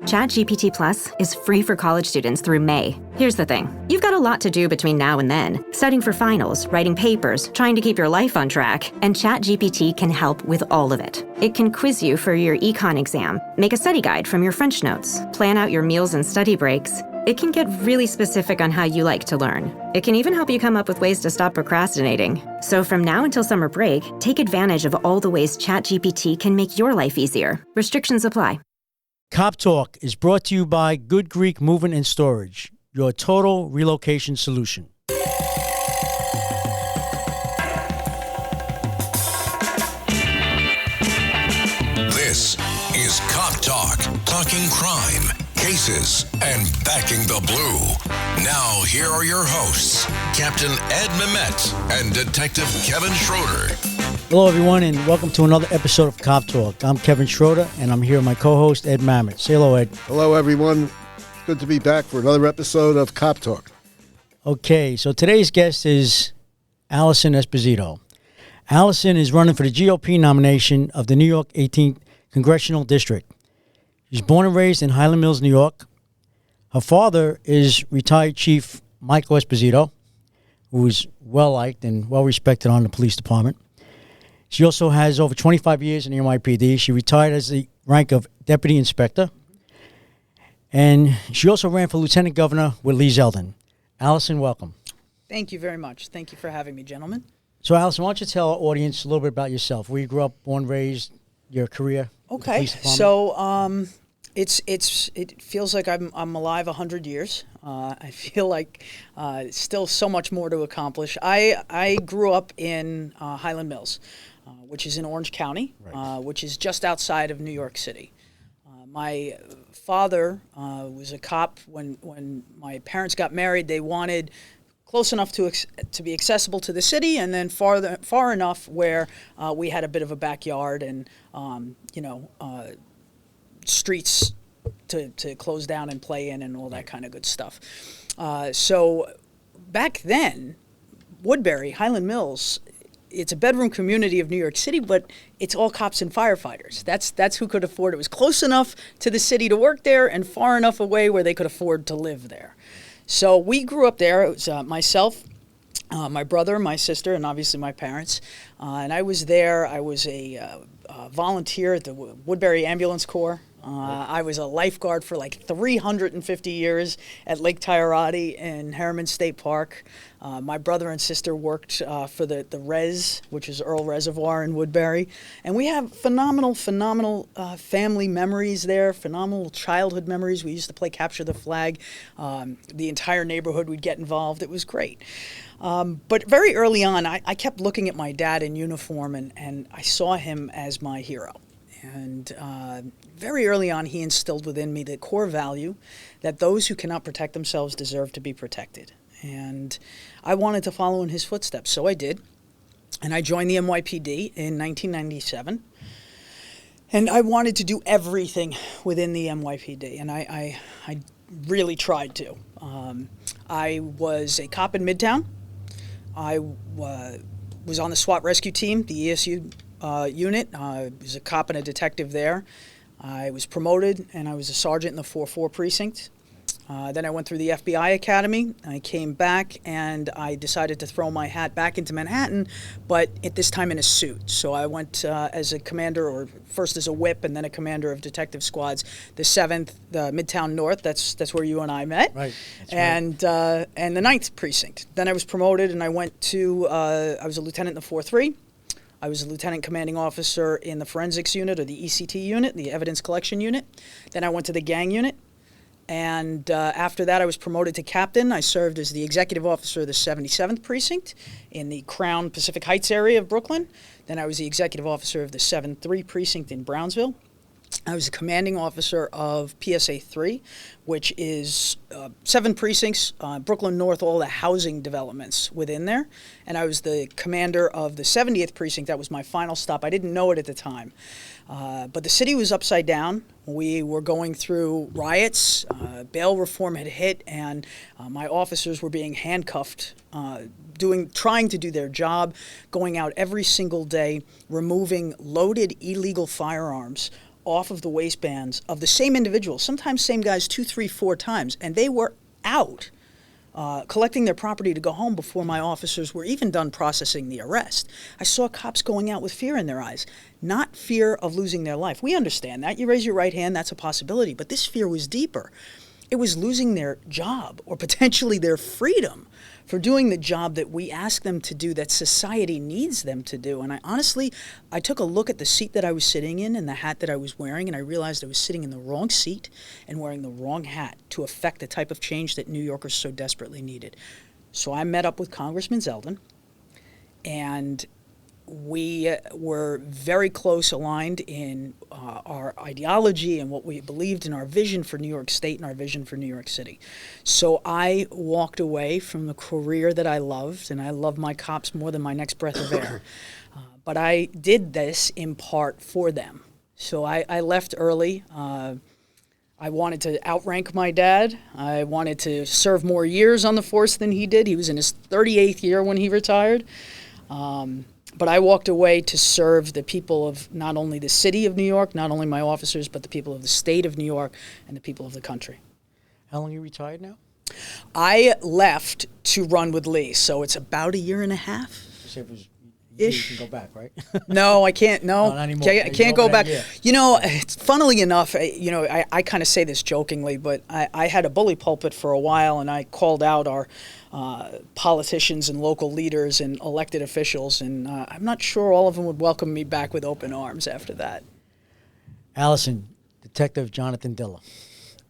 ChatGPT Plus is free for college students through May. Here's the thing. You've got a lot to do between now and then. Studying for finals, writing papers, trying to keep your life on track, and ChatGPT can help with all of it. It can quiz you for your econ exam, make a study guide from your French notes, plan out your meals and study breaks. It can get really specific on how you like to learn. It can even help you come up with ways to stop procrastinating. So from now until summer break, take advantage of all the ways ChatGPT can make your life easier. Restrictions apply. Cop Talk is brought to you by Good Greek Moving and Storage, your total relocation solution. This is Cop Talk, talking crime, cases, and backing the blue. Now, here are your hosts, Captain Ed Mehmet and Detective Kevin Schroeder. Hello, everyone, and welcome to another episode of Cop Talk. I'm Kevin Schroeder, and I'm here with my co-host, Ed Mamet. Say hello, Ed. Hello, everyone. Good to be back for another episode of Cop Talk. Okay, so today's guest is Alison Esposito. Alison is running for the GOP nomination of the New York 18th Congressional District. She's born and raised in Highland Mills, New York. Her father is retired Chief Michael Esposito, who is well-liked and well-respected on the police department. She also has over 25 years in the NYPD. She retired as the rank of Deputy Inspector. And she also ran for Lieutenant Governor with Lee Zeldin. Alison, welcome. Thank you very much. Thank you for having me, gentlemen. So, Alison, why don't you tell our audience a little bit about yourself, where you grew up, born, raised, your career? Okay, so it feels like I'm alive 100 years. I feel like still so much more to accomplish. I grew up in Highland Mills, which is in Orange County, right. Which is just outside of New York City. My father was a cop. When my parents got married, they wanted close enough to be accessible to the city, and then far enough where we had a bit of a backyard and streets to close down and play in and all that kind of good stuff. So back then, Woodbury, Highland Mills, it's a bedroom community of New York City, but it's all cops and firefighters. That's who could afford it. It was close enough to the city to work there and far enough away where they could afford to live there. So we grew up there. It was myself, my brother, my sister, and obviously my parents. And I was there. I was a volunteer at the Woodbury Ambulance Corps. I was a lifeguard for like 350 years at Lake Tyarati in Harriman State Park. My brother and sister worked for the Res, which is Earl Reservoir in Woodbury. And we have phenomenal family memories there, phenomenal childhood memories. We used to play Capture the Flag. The entire neighborhood would get involved. It was great. But very early on, I kept looking at my dad in uniform, and I saw him as my hero. And very early on, he instilled within me the core value that those who cannot protect themselves deserve to be protected. And I wanted to follow in his footsteps, so I did. And I joined the NYPD in 1997. And I wanted to do everything within the NYPD, and I really tried to. I was a cop in Midtown. I was on the SWAT rescue team, the ESU unit. I was a cop and a detective there. I was promoted, and I was a sergeant in the 4-4 precinct. Then I went through the FBI Academy. I came back, and I decided to throw my hat back into Manhattan, but at this time in a suit. So I went as a commander, or first as a whip, and then a commander of detective squads, the 7th, the Midtown North. That's where you and I met. Right. And the 9th precinct. Then I was promoted, and I went to, I was a lieutenant in the 4-3. I was a lieutenant commanding officer in the forensics unit, or the ECT unit, the evidence collection unit. Then I went to the gang unit. And after that, I was promoted to captain. I served as the executive officer of the 77th precinct in the Crown Pacific Heights area of Brooklyn. Then I was the executive officer of the 7-3 precinct in Brownsville. I was the commanding officer of PSA 3, which is 7 precincts, Brooklyn North, all the housing developments within there. And I was the commander of the 70th precinct. That was my final stop. I didn't know it at the time. But the city was upside down. We were going through riots. Bail reform had hit, and my officers were being handcuffed, trying to do their job, going out every single day, removing loaded illegal firearms off of the waistbands of the same individuals, sometimes same guys 2, 3, 4 times, and they were out collecting their property to go home before my officers were even done processing the arrest. I saw cops going out with fear in their eyes, not fear of losing their life. We understand that. You raise your right hand, that's a possibility. But this fear was deeper. It was losing their job or potentially their freedom for doing the job that we ask them to do, that society needs them to do. And I took a look at the seat that I was sitting in and the hat that I was wearing, and I realized I was sitting in the wrong seat and wearing the wrong hat to affect the type of change that New Yorkers so desperately needed. So I met up with Congressman Zeldin, and we were very close aligned in our ideology and what we believed in, our vision for New York State and our vision for New York City. So I walked away from the career that I loved, and I love my cops more than my next breath of air. But I did this in part for them. So I left early. I wanted to outrank my dad. I wanted to serve more years on the force than he did. He was in his 38th year when he retired. But I walked away to serve the people of not only the city of New York, not only my officers, but the people of the state of New York and the people of the country. How long are you retired now? I left to run with Lee, so it's about a year and a half. So it was, Ish. you can go back, right? No, I can't. No, not anymore. I can't go back. Yeah. You know, it's, funnily enough, I kind of say this jokingly, but I had a bully pulpit for a while, and I called out our politicians and local leaders and elected officials, and I'm not sure all of them would welcome me back with open arms after that. Alison, Detective Jonathan Dilla.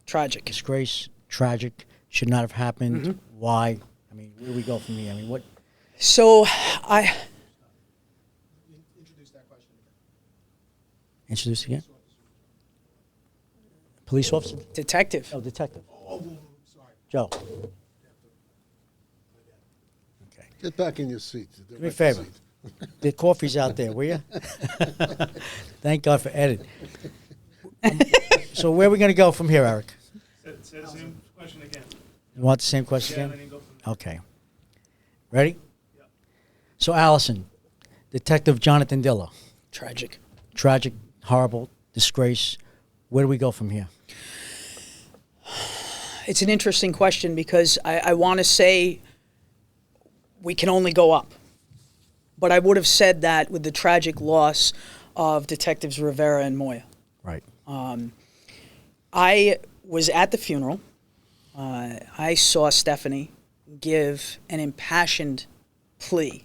Tragic. Disgrace, tragic, should not have happened. Mm-hmm. Why? I mean, where do we go from here? I mean, what? So Introduce again? Police officer? detective. Oh, detective. Joe. Okay. Get back in your seat. Do me a favor. The coffee's out there, will you? Thank God for Ed. So where are we going to go from here, Eric? Say the same question again. You want the same question Yeah, again? and then go from Okay. Ready? Yeah. So, Allison, Detective Jonathan Dilla. Tragic. Tragic, horrible, disgrace. Where do we go from here? It's an interesting question because I want to say we can only go up. But I would have said that with the tragic loss of Detectives Rivera and Moya. Right. I was at the funeral. I saw Stephanie give an impassioned plea.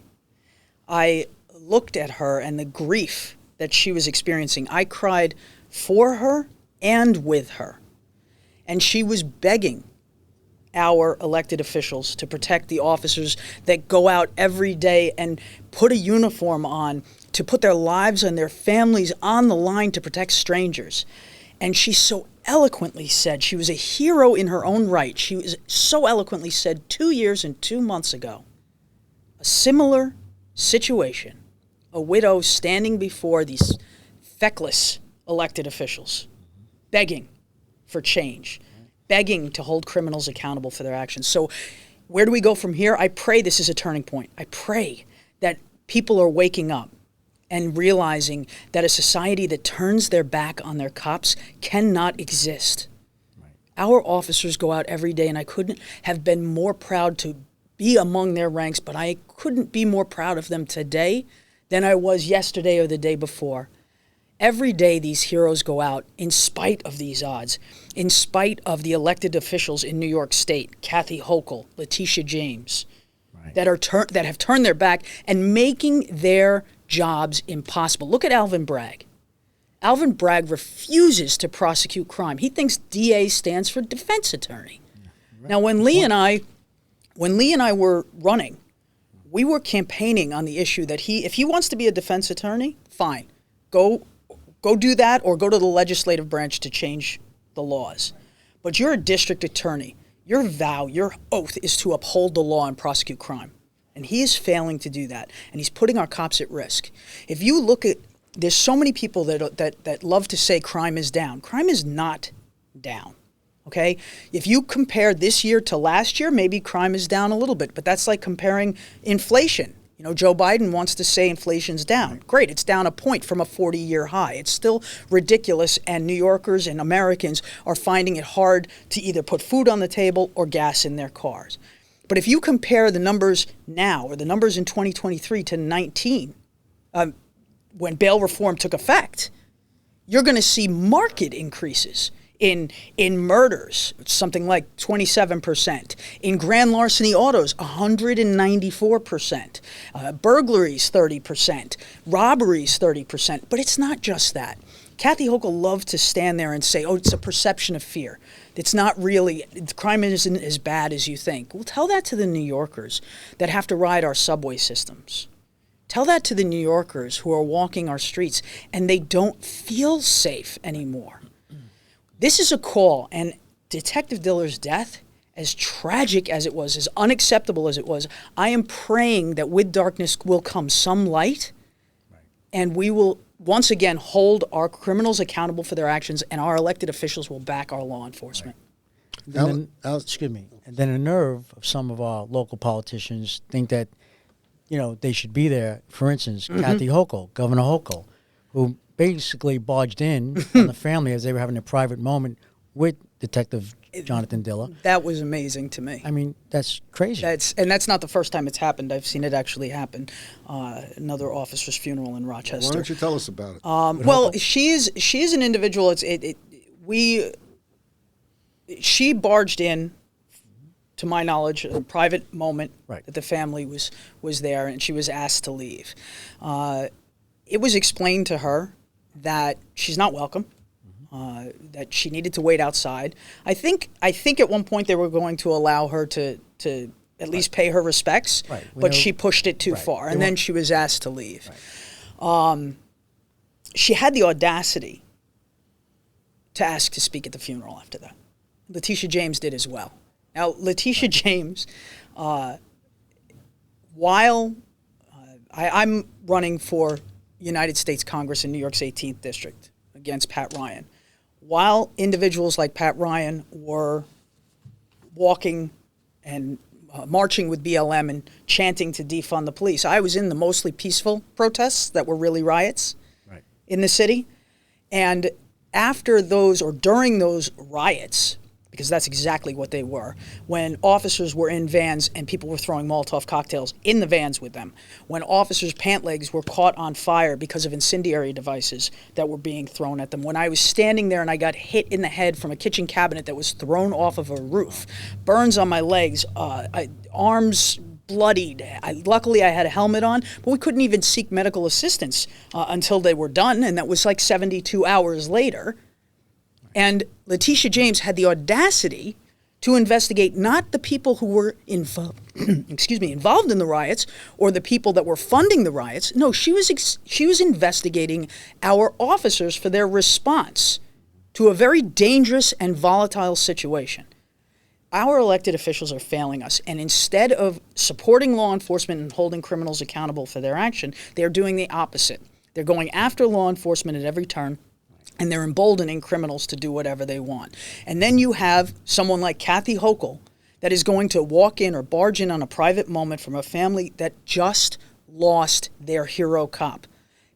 I looked at her and the grief that she was experiencing. I cried for her and with her. And she was begging our elected officials to protect the officers that go out every day and put a uniform on, to put their lives and their families on the line to protect strangers. And she so eloquently said, she was a hero in her own right. She was so eloquently said 2 years and 2 months ago, a similar situation, a widow standing before these feckless elected officials, begging for change, begging to hold criminals accountable for their actions. So where do we go from here? I pray this is a turning point. I pray that people are waking up and realizing that a society that turns their back on their cops cannot exist. Right. Our officers go out every day, and I couldn't have been more proud to be among their ranks, but I couldn't be more proud of them today than I was yesterday or the day before. Every day these heroes go out in spite of these odds, in spite of the elected officials in New York State, Kathy Hochul, Letitia James, right, that have turned their back and making their jobs impossible. Look at Alvin Bragg. Alvin Bragg refuses to prosecute crime. He thinks DA stands for defense attorney. Yeah, right. Now, when Lee and I were running, we were campaigning on the issue that if he wants to be a defense attorney, fine, go do that, or go to the legislative branch to change the laws. But you're a district attorney. Your vow, your oath is to uphold the law and prosecute crime. And he is failing to do that. And he's putting our cops at risk. If you look at, there's so many people that love to say crime is down. Crime is not down. Okay? If you compare this year to last year, maybe crime is down a little bit. But that's like comparing inflation You know, Joe Biden wants to say inflation's down. Great, it's down a point from a 40-year high. It's still ridiculous, and New Yorkers and Americans are finding it hard to either put food on the table or gas in their cars. But if you compare the numbers now, or the numbers in 2023 to 19, when bail reform took effect, you're going to see marked increases in murders, something like 27%. In grand larceny autos, 194%. Burglaries, 30%. Robberies, 30%. But it's not just that. Kathy Hochul loved to stand there and say, oh, it's a perception of fear. It's not really, crime isn't as bad as you think. Well, tell that to the New Yorkers that have to ride our subway systems. Tell that to the New Yorkers who are walking our streets and they don't feel safe anymore. This is a call, and Detective Diller's death, as tragic as it was, as unacceptable as it was, I am praying that with darkness will come some light, and we will once again hold our criminals accountable for their actions, and our elected officials will back our law enforcement. And then, excuse me. And then the nerve of some of our local politicians think that, you know, they should be there. For instance, Kathy Hochul, Governor Hochul, who basically barged in on the family as they were having a private moment with Detective Jonathan Diller. That was amazing to me. I mean, that's crazy. That's not the first time it's happened. I've seen it actually happen. Another officer's funeral in Rochester. Why don't you tell us about it? Well, she is an individual. She barged in, to my knowledge, a private moment that the family was there, and she was asked to leave. It was explained to her that she's not welcome, that she needed to wait outside. I think at one point they were going to allow her to at least pay her respects, but she pushed it too far, and then she was asked to leave. She had the audacity to ask to speak at the funeral after that. Letitia James did as well. Now, Letitia James, while I'm running for United States Congress in New York's 18th District against Pat Ryan, while individuals like Pat Ryan were walking and marching with BLM and chanting to defund the police, I was in the mostly peaceful protests that were really riots in the city. And after those, or during those riots, because that's exactly what they were, when officers were in vans and people were throwing Molotov cocktails in the vans with them, when officers' pant legs were caught on fire because of incendiary devices that were being thrown at them, when I was standing there and I got hit in the head from a kitchen cabinet that was thrown off of a roof, burns on my legs, arms bloodied. Luckily, I had a helmet on, but we couldn't even seek medical assistance until they were done, and that was like 72 hours later. And Letitia James had the audacity to investigate not the people who were involved in the riots or the people that were funding the riots. No, she was investigating our officers for their response to a very dangerous and volatile situation. Our elected officials are failing us, and instead of supporting law enforcement and holding criminals accountable for their action, they're doing the opposite. They're going after law enforcement at every turn, and they're emboldening criminals to do whatever they want. And then you have someone like Kathy Hochul that is going to walk in or barge in on a private moment from a family that just lost their hero cop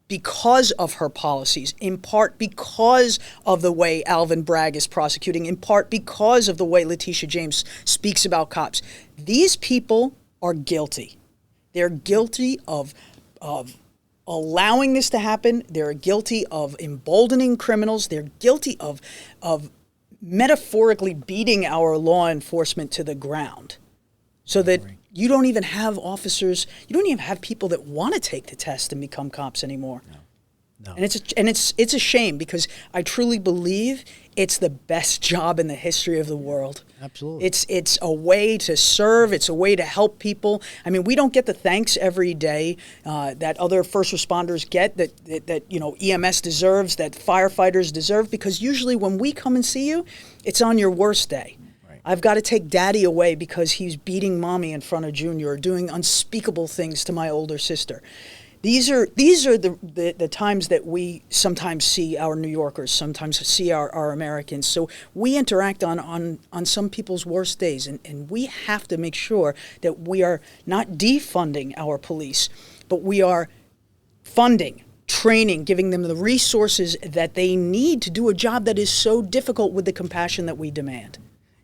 because of her policies, in part because of the way Alvin Bragg is prosecuting, in part because of the way Letitia James speaks about cops. These people are guilty. They're guilty of allowing this to happen. They're guilty of emboldening criminals. They're guilty of metaphorically beating our law enforcement to the ground so that you don't even have officers, you don't even have people that want to take the test and become cops anymore. No. And it's a shame, because I truly believe it's the best job in the history of the world. Absolutely. It's a way to serve. It's a way to help people. I mean, we don't get the thanks every day that other first responders get, that EMS deserves, that firefighters deserve, because usually when we come and see you, it's on your worst day. Right. I've got to take Daddy away because he's beating Mommy in front of Junior or doing unspeakable things to my older sister. These are the times that we sometimes see our New Yorkers, sometimes see our Americans. So we interact on some people's worst days, and we have to make sure that we are not defunding our police, but we are funding, training, giving them the resources that they need to do a job that is so difficult with the compassion that we demand.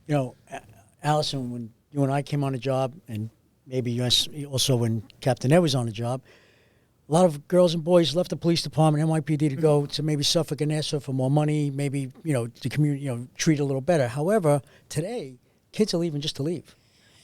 You know, Alison, when you and I came on the job, and maybe yes, also when Captain Ed was on the job, a lot of girls and boys left the police department, NYPD, to go to maybe Suffolk and Nassau for more money, maybe, the community, treat a little better. However, today, kids are leaving just to leave.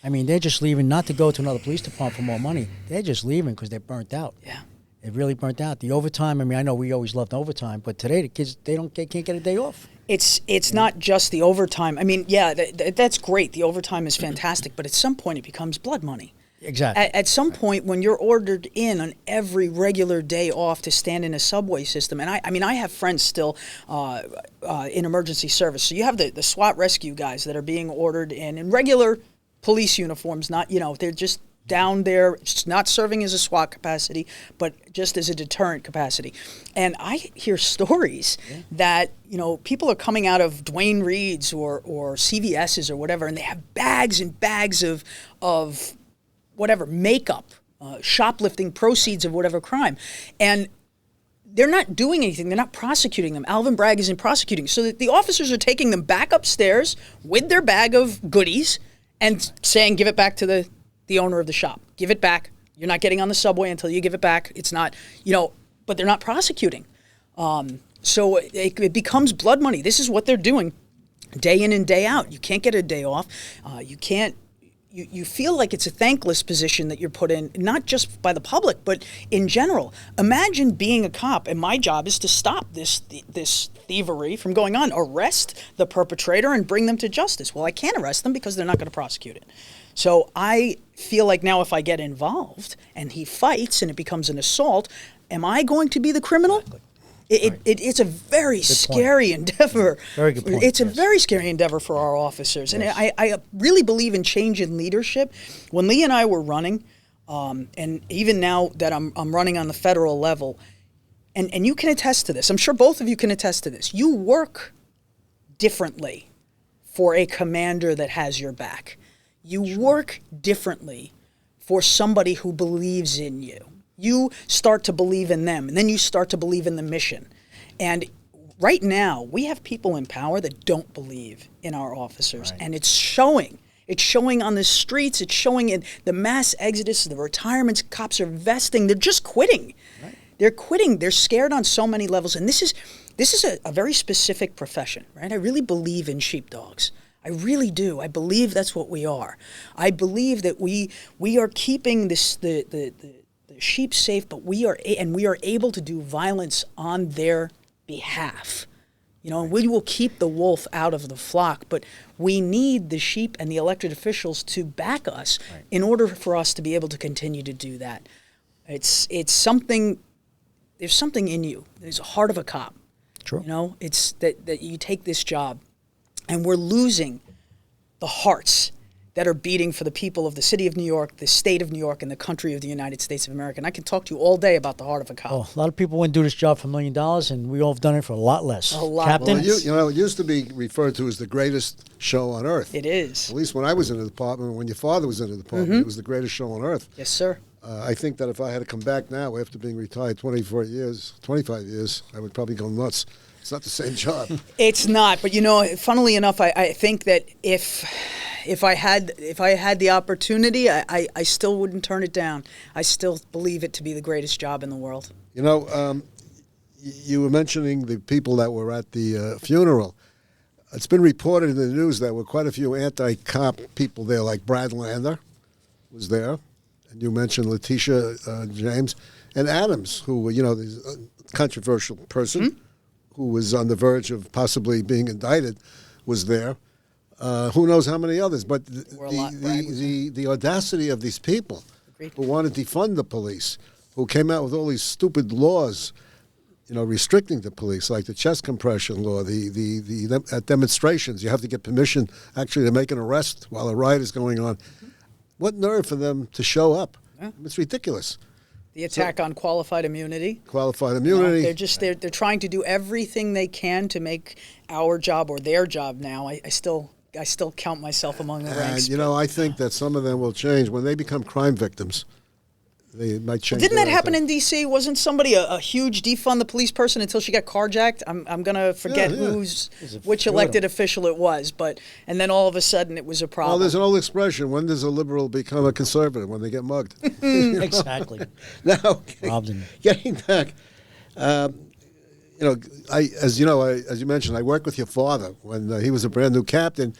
I mean, they're just leaving not to go to another police department for more money. They're just leaving because they're burnt out. Yeah. They're really burnt out. The overtime, I mean, I know we always loved overtime, but today the kids, can't get a day off. It's not just the overtime. I mean, yeah, that's great. The overtime is fantastic, but at some point it becomes blood money. Exactly. At some point, when you're ordered in on every regular day off to stand in a subway system, and I have friends still in emergency service. So you have the SWAT rescue guys that are being ordered in regular police uniforms, not, they're just down there, just not serving as a SWAT capacity, but just as a deterrent capacity. And I hear stories that, people are coming out of Dwayne Reed's or CVS's or whatever, and they have bags and bags of whatever, makeup, shoplifting proceeds of whatever crime. And they're not doing anything. They're not prosecuting them. Alvin Bragg isn't prosecuting. So that the officers are taking them back upstairs with their bag of goodies and saying, give it back to the owner of the shop. Give it back. You're not getting on the subway until you give it back. It's not, but they're not prosecuting. So it becomes blood money. This is what they're doing day in and day out. You can't get a day off. You can't. You feel like it's a thankless position that you're put in, not just by the public, but in general. Imagine being a cop, and my job is to stop this thievery from going on, arrest the perpetrator and bring them to justice. Well, I can't arrest them because they're not going to prosecute it. So I feel like now if I get involved and he fights and it becomes an assault, am I going to be the criminal? Exactly. It's a very scary endeavor. Very good point. It's a very scary endeavor for our officers. Yes. And I really believe in change in leadership. When Lee and I were running, and even now that I'm running on the federal level, and you can attest to this. I'm sure both of you can attest to this. You work differently for a commander that has your back. You work differently for somebody who believes in you. You start to believe in them, and then you start to believe in the mission. And right now, we have people in power that don't believe in our officers, and it's showing. It's showing on the streets. It's showing in the mass exodus, the retirements. Cops are vesting. They're just quitting. Right. They're quitting. They're scared on so many levels. And this is a very specific profession, right? I really believe in sheepdogs. I really do. I believe that's what we are. I believe that we are keeping the sheep safe, but we are able to do violence on their behalf. And we will keep the wolf out of the flock, but we need the sheep and the elected officials to back us in order for us to be able to continue to do that. It's something. There's something in you. There's a heart of a cop. True. It's that you take this job, and we're losing the hearts that are beating for the people of the city of New York, the state of New York, and the country of the United States of America. And I can talk to you all day about the heart of a cop. Well, a lot of people wouldn't do this job for $1 million, and we all have done it for a lot less. A lot Captain? less. Well, it used to be referred to as the greatest show on earth. It is. At least when I was in the department, when your father was in the department, it was the greatest show on earth. Yes, sir. I think that if I had to come back now after being retired 25 years, I would probably go nuts. It's not the same job. It's not, but funnily enough, I think that if I had the opportunity, I still wouldn't turn it down. I still believe it to be the greatest job in the world. You were mentioning the people that were at the funeral. It's been reported in the news that there were quite a few anti-cop people there, like Brad Lander was there, and you mentioned Letitia James and Adams, who were, this controversial person who was on the verge of possibly being indicted, was there. Who knows how many others? But the audacity of these people who want to defund the police, who came out with all these stupid laws, restricting the police, like the chest compression law, at demonstrations, you have to get permission actually to make an arrest while a riot is going on. What nerve for them to show up? Yeah. It's ridiculous. The attack on qualified immunity. Qualified immunity. They're trying to do everything they can to make our job or their job now. I still count myself among the ranks. And, I think that some of them will change. When they become crime victims, they might change. Didn't that happen in D.C.? Wasn't somebody a huge defund the police person until she got carjacked? I'm going to forget which elected official it was, and then all of a sudden it was a problem. Well, there's an old expression, when does a liberal become a conservative? When they get mugged. Exactly. Now, Robin. getting back, as you mentioned, I worked with your father when he was a brand new captain.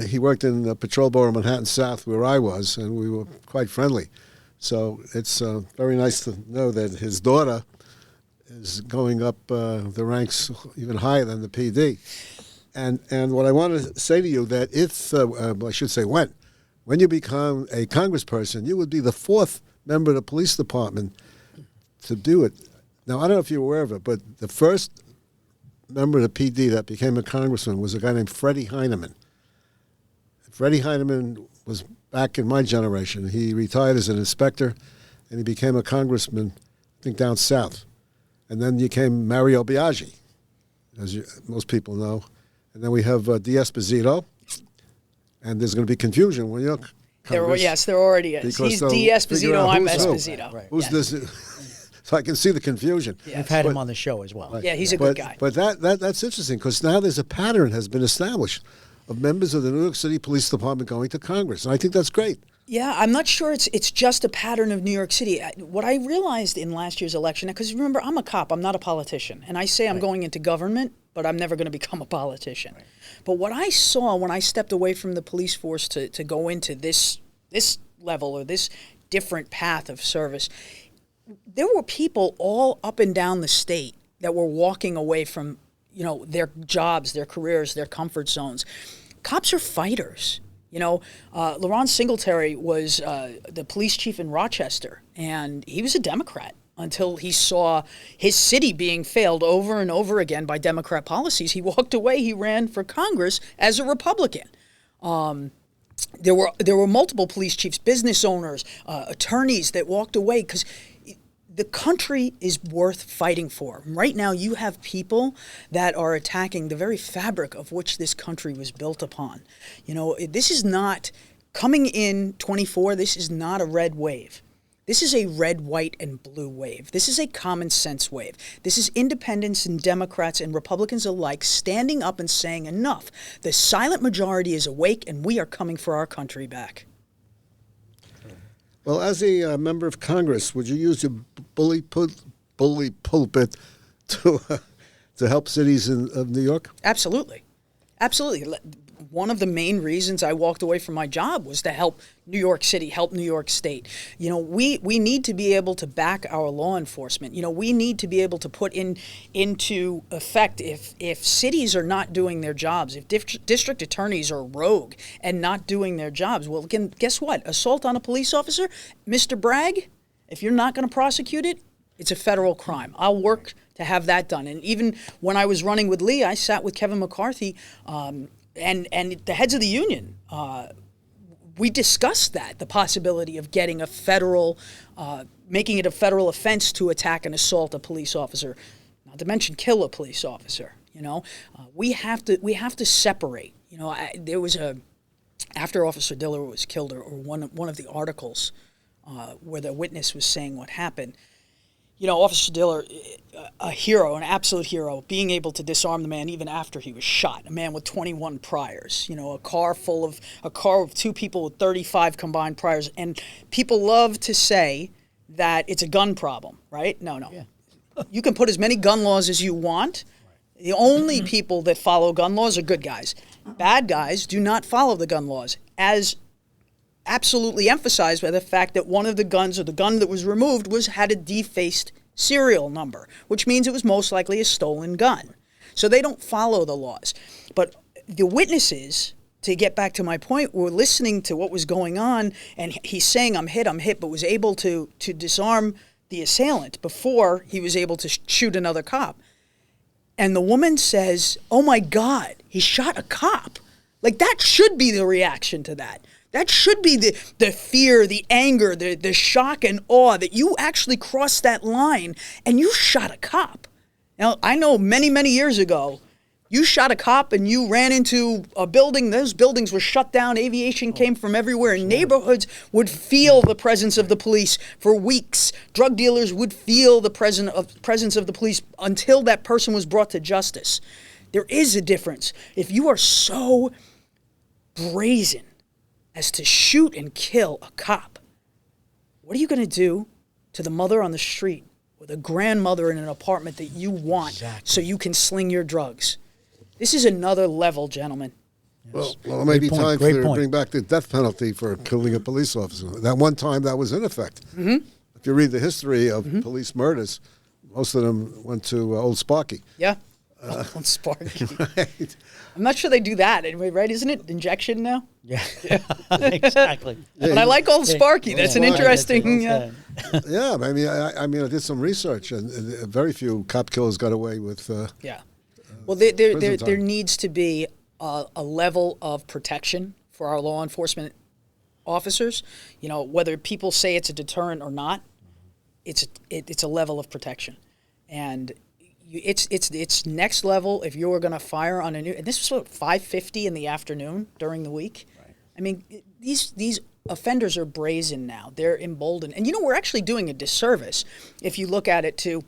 He worked in the Patrol Bureau Manhattan South, where I was, and we were quite friendly. So it's very nice to know that his daughter is going up the ranks even higher than the PD. And what I want to say to you, that if, I should say when you become a congressperson, you would be the 4th member of the police department to do it. Now, I don't know if you're aware of it, but the first member of the PD that became a congressman was a guy named Freddie Heineman. Freddie Heineman was back in my generation. He retired as an inspector, and he became a congressman, I think, down south. And then came Mario Biaggi, as most people know. And then we have Esposito, and there's going to be confusion when you're Congress. There already is. He's Esposito, I'm Esposito. Right. Who's this? So I can see the confusion. Yes. We've had him on the show as well. Right. Yeah, he's a good guy. But that's interesting, because now there's a pattern has been established of members of the New York City Police Department going to Congress. And I think that's great. Yeah, I'm not sure it's just a pattern of New York City. What I realized in last year's election, because remember, I'm a cop, I'm not a politician. And I say I'm going into government, but I'm never going to become a politician. Right. But what I saw when I stepped away from the police force to go into this level or this different path of service, there were people all up and down the state that were walking away from their jobs, their careers, their comfort zones. Cops are fighters. Laurent Singletary was the police chief in Rochester, and he was a Democrat until he saw his city being failed over and over again by Democrat policies. He walked away. He ran for Congress as a Republican. There were multiple police chiefs, business owners, attorneys that walked away because the country is worth fighting for. Right now, you have people that are attacking the very fabric of which this country was built upon. This is not, coming in 24, this is not a red wave. This is a red, white, and blue wave. This is a common sense wave. This is independents and Democrats and Republicans alike standing up and saying, enough. The silent majority is awake, and we are coming for our country back. Well, as a member of Congress, would you use your bully pulpit to help cities of New York? Absolutely. Absolutely. One of the main reasons I walked away from my job was to help New York City, help New York State. We need to be able to back our law enforcement. We need to be able to put into effect if cities are not doing their jobs, if district attorneys are rogue and not doing their jobs. Well, again, guess what? Assault on a police officer, Mr. Bragg, if you're not going to prosecute it, it's a federal crime. I'll work to have that done. And even when I was running with Lee, I sat with Kevin McCarthy and the heads of the union. We discussed the possibility of getting making it a federal offense to attack and assault a police officer, not to mention kill a police officer. We have to separate. There was after Officer Diller was killed, or one of the articles where the witness was saying what happened. Officer Diller, a hero, an absolute hero, being able to disarm the man even after he was shot, a man with 21 priors, a car with two people with 35 combined priors. And people love to say that it's a gun problem, right? No. Yeah. You can put as many gun laws as you want. The only people that follow gun laws are good guys. Bad guys do not follow the gun laws, as absolutely emphasized by the fact that one of the guns, or the gun that was removed, had a defaced serial number, which means it was most likely a stolen gun. So they don't follow the laws. But the witnesses, to get back to my point, were listening to what was going on, and he's saying, I'm hit, but was able to disarm the assailant before he was able to shoot another cop. And the woman says, oh my God, he shot a cop. Like, that should be the reaction to that. That should be the fear, the anger, the shock and awe that you actually crossed that line and you shot a cop. Now, I know many, many years ago, you shot a cop and you ran into a building. Those buildings were shut down. Aviation came from everywhere. And neighborhoods would feel the presence of the police for weeks. Drug dealers would feel the presence of the police until that person was brought to justice. There is a difference. If you are so brazen as to shoot and kill a cop, what are you going to do to the mother on the street or the grandmother in an apartment that you want so you can sling your drugs? This is another level, gentlemen. Well, it may be time to bring back the death penalty for killing a police officer. That one time that was in effect. Mm-hmm. If you read the history of police murders, most of them went to Old Sparky. Yeah. Old Sparky. Right. I'm not sure they do that anyway, right? Isn't it injection now? Yeah. Exactly. But I like Old Sparky. That's an interesting. Yeah, I mean, I did some research, and very few cop killers got away with. Yeah. Well, there needs to be a level of protection for our law enforcement officers. You know, whether people say it's a deterrent or not, it's a level of protection, and it's next level if you're going to fire on a new. And this was 5:50 in the afternoon during the week. Right. I mean, these offenders are brazen now. They're emboldened, and you know we're actually doing a disservice if you look at it to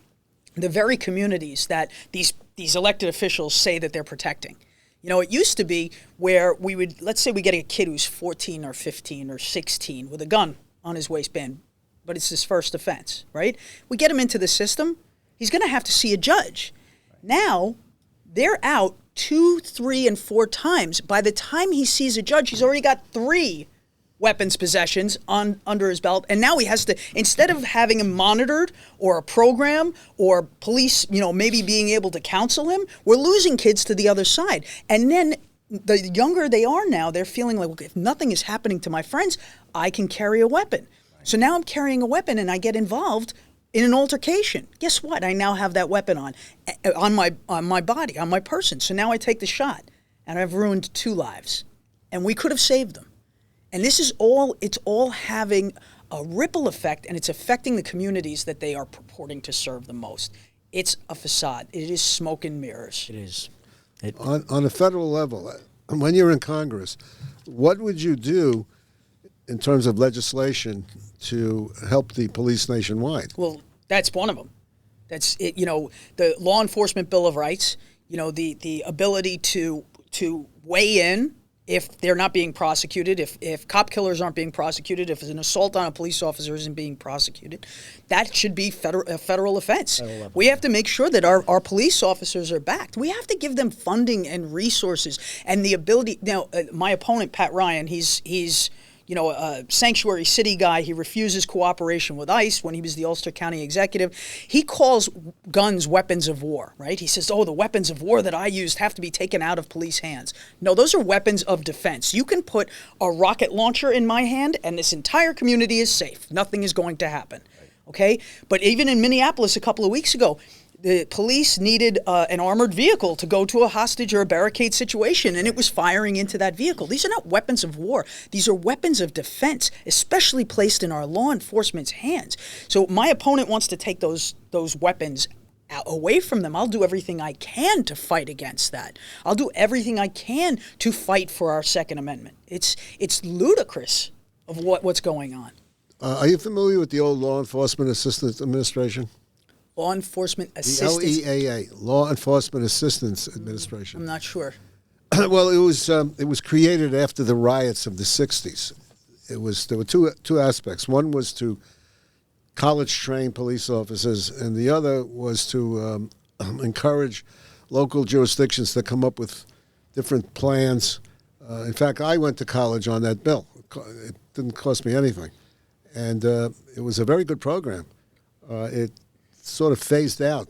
the very communities that these elected officials say that they're protecting. You know, it used to be where we would, let's say we get a kid who's 14 or 15 or 16 with a gun on his waistband, but it's his first offense, right? We get him into the system, he's going to have to see a judge. Now, they're out 2, 3, and 4 times. By the time he sees a judge, he's already got 3 weapons possessions under his belt, and now he has to, instead of having him monitored or a program or police, you know, maybe being able to counsel him, we're losing kids to the other side. And then the younger they are now, they're feeling like, well, if nothing is happening to my friends, I can carry a weapon. Right. So now I'm carrying a weapon and I get involved in an altercation. Guess what? I now have that weapon on my body, on my person. So now I take the shot and I've ruined 2 lives, and we could have saved them. And this is it's all having a ripple effect, and it's affecting the communities that they are purporting to serve the most. It's a facade. It is smoke and mirrors. It is. On a federal level, when you're in Congress, what would you do in terms of legislation to help the police nationwide? Well, that's one of them. That's it. You know, the Law Enforcement Bill of Rights. You know, the ability to weigh in if they're not being prosecuted, if cop killers aren't being prosecuted, if an assault on a police officer isn't being prosecuted, that should be a federal offense. We have to make sure that our police officers are backed. We have to give them funding and resources and the ability. Now, my opponent, Pat Ryan, he's you know, a sanctuary city guy. He refuses cooperation with ICE when he was the Ulster County executive. He calls guns weapons of war, right? He says, oh, the weapons of war that I used have to be taken out of police hands. No, those are weapons of defense. You can put a rocket launcher in my hand and this entire community is safe. Nothing is going to happen, okay? But even in Minneapolis a couple of weeks ago, the police needed an armored vehicle to go to a hostage or a barricade situation, and it was firing into that vehicle. These are not weapons of war. These are weapons of defense, especially placed in our law enforcement's hands. So my opponent wants to take those weapons away from them. I'll do everything I can to fight against that. I'll do everything I can to fight for our Second Amendment. It's ludicrous of what's going on. Are you familiar with the old Law Enforcement Assistance Administration? Law Enforcement Assistance. The LEAA, Law Enforcement Assistance Administration. I'm not sure. Well, it was created after the riots of the '60s. There were two aspects. One was to college-trained police officers, and the other was to encourage local jurisdictions to come up with different plans. In fact, I went to college on that bill. It didn't cost me anything, and it was a very good program. It sort of phased out.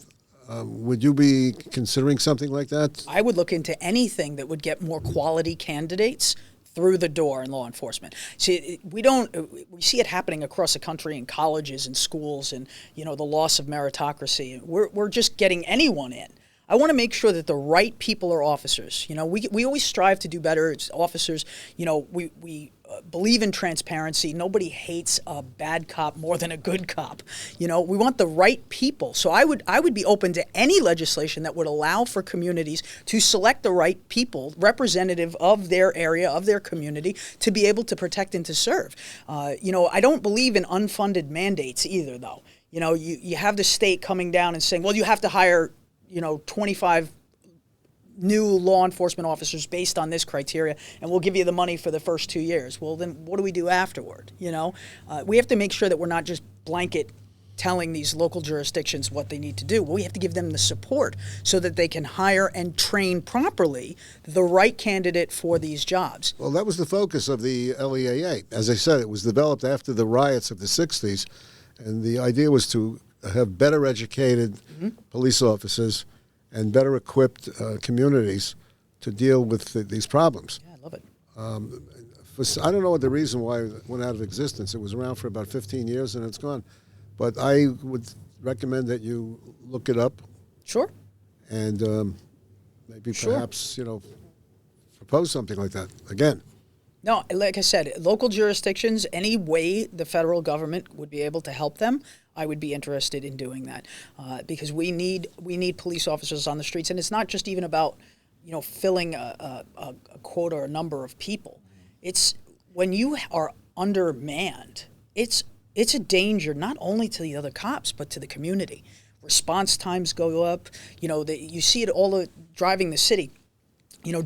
Would you be considering something like that? I would look into anything that would get more quality candidates through the door in law enforcement. See, we see it happening across the country in colleges and schools, and you know the loss of meritocracy. We're just getting anyone in. I want to make sure that the right people are officers. You know, we always strive to do better. It's officers. You know, we believe in transparency. Nobody hates a bad cop more than a good cop. We want the right people. So I would be open to any legislation that would allow for communities to select the right people, representative of their area, of their community, to be able to protect and to serve. I don't believe in unfunded mandates either, though. You have the state coming down and saying, well, you have to hire, 25 new law enforcement officers based on this criteria, and we'll give you the money for the first 2 years. Well, then what do we do afterward? We have to make sure that we're not just blanket telling these local jurisdictions what they need to do. We have to give them the support so that they can hire and train properly the right candidate for these jobs. Well, that was the focus of the LEAA. As I said, it was developed after the riots of the 60s, and the idea was to have better educated police officers and better equipped communities to deal with these problems. Yeah, I love it. I don't know what the reason why it went out of existence. It was around for about 15 years and it's gone. But I would recommend that you look it up. Sure. And maybe perhaps, propose something like that again. No, like I said, local jurisdictions, any way the federal government would be able to help them, I would be interested in doing that, because we need police officers on the streets, and it's not just even about filling a quota or a number of people. It's when you are undermanned, it's a danger not only to the other cops but to the community. Response times go up. You see it all driving the city.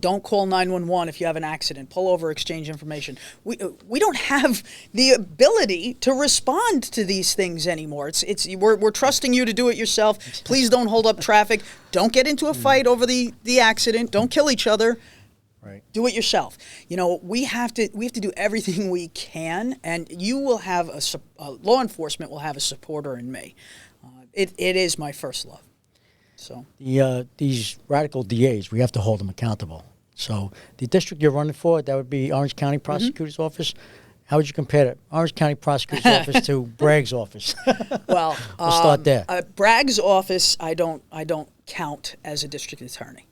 Don't call 911 if you have an accident. Pull over, exchange information. We don't have the ability to respond to these things anymore. We're trusting you to do it yourself. Please don't hold up traffic. Don't get into a fight over the accident. Don't kill each other. Right. Do it yourself. We have to do everything we can, and you will have law enforcement will have a supporter in me. It is my first love. So these radical DAs, we have to hold them accountable. So the district you're running for, that would be Orange County Prosecutor's Office. How would you compare the Orange County Prosecutor's Office to Bragg's office? Well, we'll start there. Bragg's office, I don't count as a district attorney.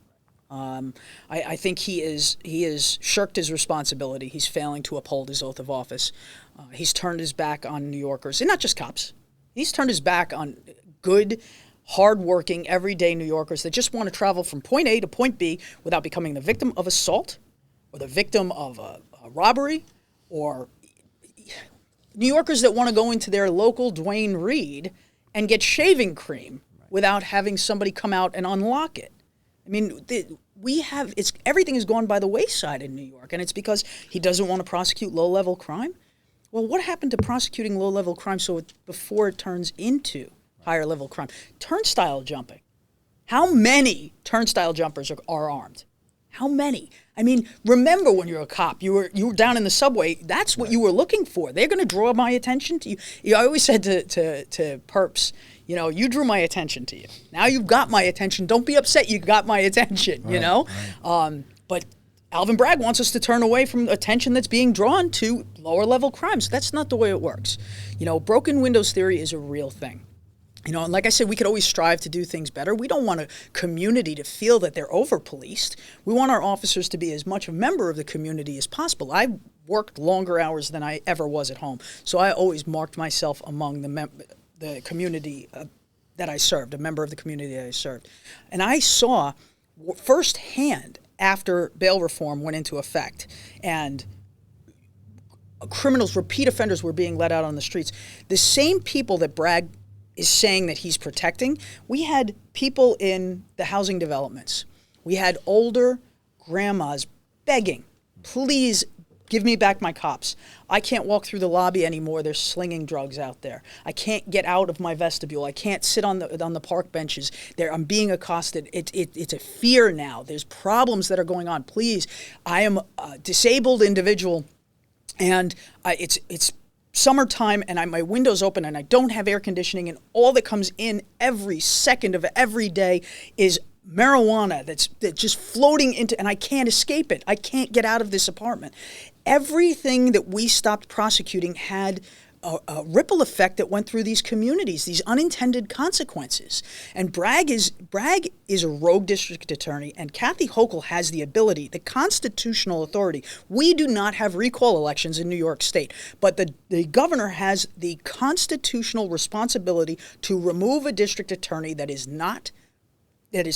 I think he is shirked his responsibility. He's failing to uphold his oath of office. He's turned his back on New Yorkers, and not just cops. He's turned his back on good, hard-working, everyday New Yorkers that just want to travel from point A to point B without becoming the victim of assault or the victim of a robbery, or New Yorkers that want to go into their local Duane Reade and get shaving cream without having somebody come out and unlock it. I mean, everything has gone by the wayside in New York, and it's because he doesn't want to prosecute low-level crime. Well, what happened to prosecuting low-level crime before it turns into higher level crime? Turnstile jumping. How many turnstile jumpers are armed? How many? I mean, remember when you're a cop, you were down in the subway. That's what you were looking for. They're going to draw my attention to you. I always said to perps, you drew my attention to you. Now you've got my attention. Don't be upset you got my attention. Right. But Alvin Bragg wants us to turn away from attention that's being drawn to lower level crimes. That's not the way it works. Broken windows theory is a real thing. And like I said, we could always strive to do things better. We don't want a community to feel that they're over-policed. We want our officers to be as much a member of the community as possible. I worked longer hours than I ever was at home, so I always marked myself among the community that I served, a member of the community that I served. And I saw firsthand after bail reform went into effect and criminals, repeat offenders were being let out on the streets, the same people that Bragg is saying that he's protecting, we had people in the housing developments. We had older grandmas begging, please give me back my cops. I can't walk through the lobby anymore. They're slinging drugs out there. I can't get out of my vestibule. I can't sit on the park benches. I'm being accosted. It's a fear now. There's problems that are going on. Please, I am a disabled individual, and it's summertime and my window's open and I don't have air conditioning, and all that comes in every second of every day is marijuana that's just floating into, and I can't escape it. I can't get out of this apartment. Everything that we stopped prosecuting had a ripple effect that went through these communities, these unintended consequences. And Bragg is a rogue district attorney, and Kathy Hochul has the ability, the constitutional authority. We do not have recall elections in New York State, but the governor has the constitutional responsibility to remove a district attorney that is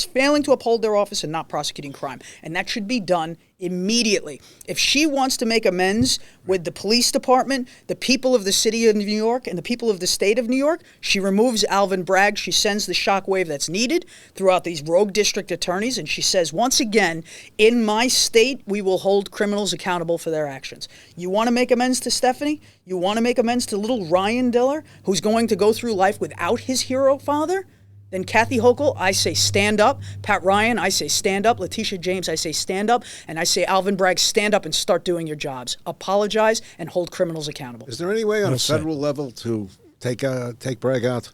failing to uphold their office and not prosecuting crime. And that should be done immediately. If she wants to make amends with the police department, the people of the city of New York, and the people of the state of New York, she removes Alvin Bragg. She sends the shockwave that's needed throughout these rogue district attorneys. And she says, once again, in my state, we will hold criminals accountable for their actions. You want to make amends to Stephanie? You want to make amends to little Ryan Diller, who's going to go through life without his hero father? Then Kathy Hochul, I say stand up. Pat Ryan, I say stand up. Letitia James, I say stand up. And I say Alvin Bragg, stand up and start doing your jobs. Apologize and hold criminals accountable. Is there any way on a federal level to take Bragg out?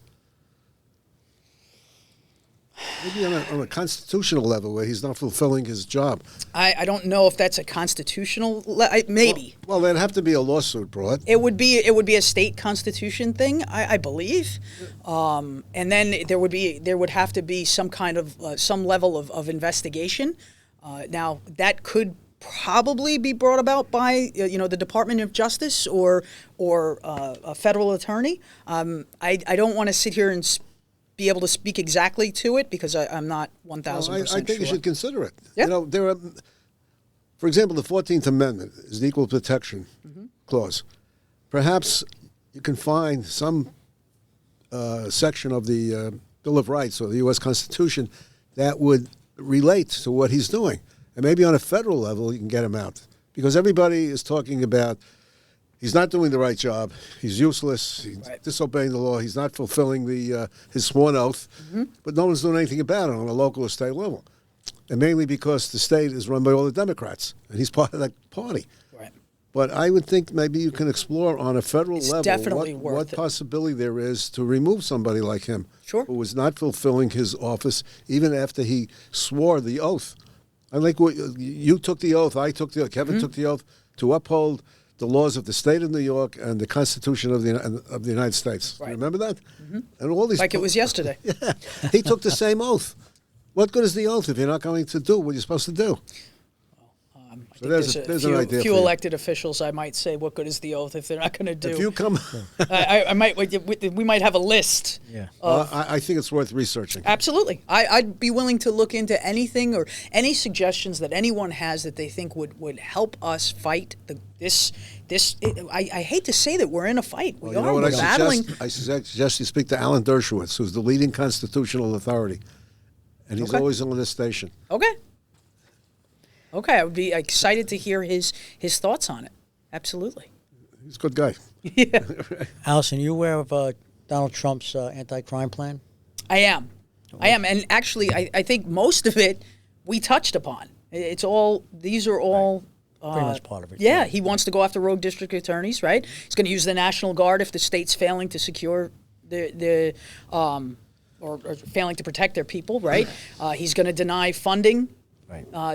Maybe on a constitutional level where he's not fulfilling his job. I don't know if that's a constitutional maybe. Well, there'd have to be a lawsuit brought. It would be a state constitution thing, I believe, and then there would have to be some kind of some level of investigation. Now that could probably be brought about by the Department of Justice or a federal attorney. I don't want to sit here and be able to speak exactly to it because I'm not 1,000% sure. I think you should consider it. Yeah. There are, for example, the 14th Amendment is the Equal Protection Clause. Perhaps you can find some section of the Bill of Rights or the U.S. Constitution that would relate to what he's doing. And maybe on a federal level you can get him out. Because everybody is talking about he's not doing the right job. He's useless. He's disobeying the law. He's not fulfilling his sworn oath. But no one's doing anything about it on a local or state level. And mainly because the state is run by all the Democrats, and he's part of that party. Right. But I would think maybe you can explore on a federal level definitely what possibility there is to remove somebody like him who was not fulfilling his office even after he swore the oath. I like what you took the oath, I took the oath, Kevin took the oath to uphold the laws of the state of New York and the Constitution of the United States. Right. You remember that? And all these Like it was yesterday. Yeah, he took the same oath. What good is the oath if you're not going to do what you're supposed to do? So there's an idea. Few elected officials, I might say, what good is the oath if they're not going to do? If you come, we might have a list. Yeah. I think it's worth researching. Absolutely, I'd be willing to look into anything or any suggestions that anyone has that they think would help us fight this. I hate to say that we're in a fight. Well, you know what I suggest you speak to Alan Dershowitz, who's the leading constitutional authority, and he's always on this station. Okay, I would be excited to hear his thoughts on it. Absolutely. He's a good guy. Yeah. Alison, are you aware of Donald Trump's anti-crime plan? I am. And actually, I think most of it we touched upon. These are all pretty much part of it. Yeah, he wants to go after rogue district attorneys, right? He's going to use the National Guard if the state's failing to secure or failing to protect their people, right? He's going to deny funding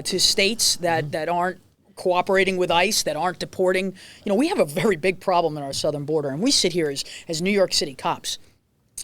to states that aren't cooperating with ICE, that aren't deporting. We have a very big problem in our southern border, and we sit here as New York City cops.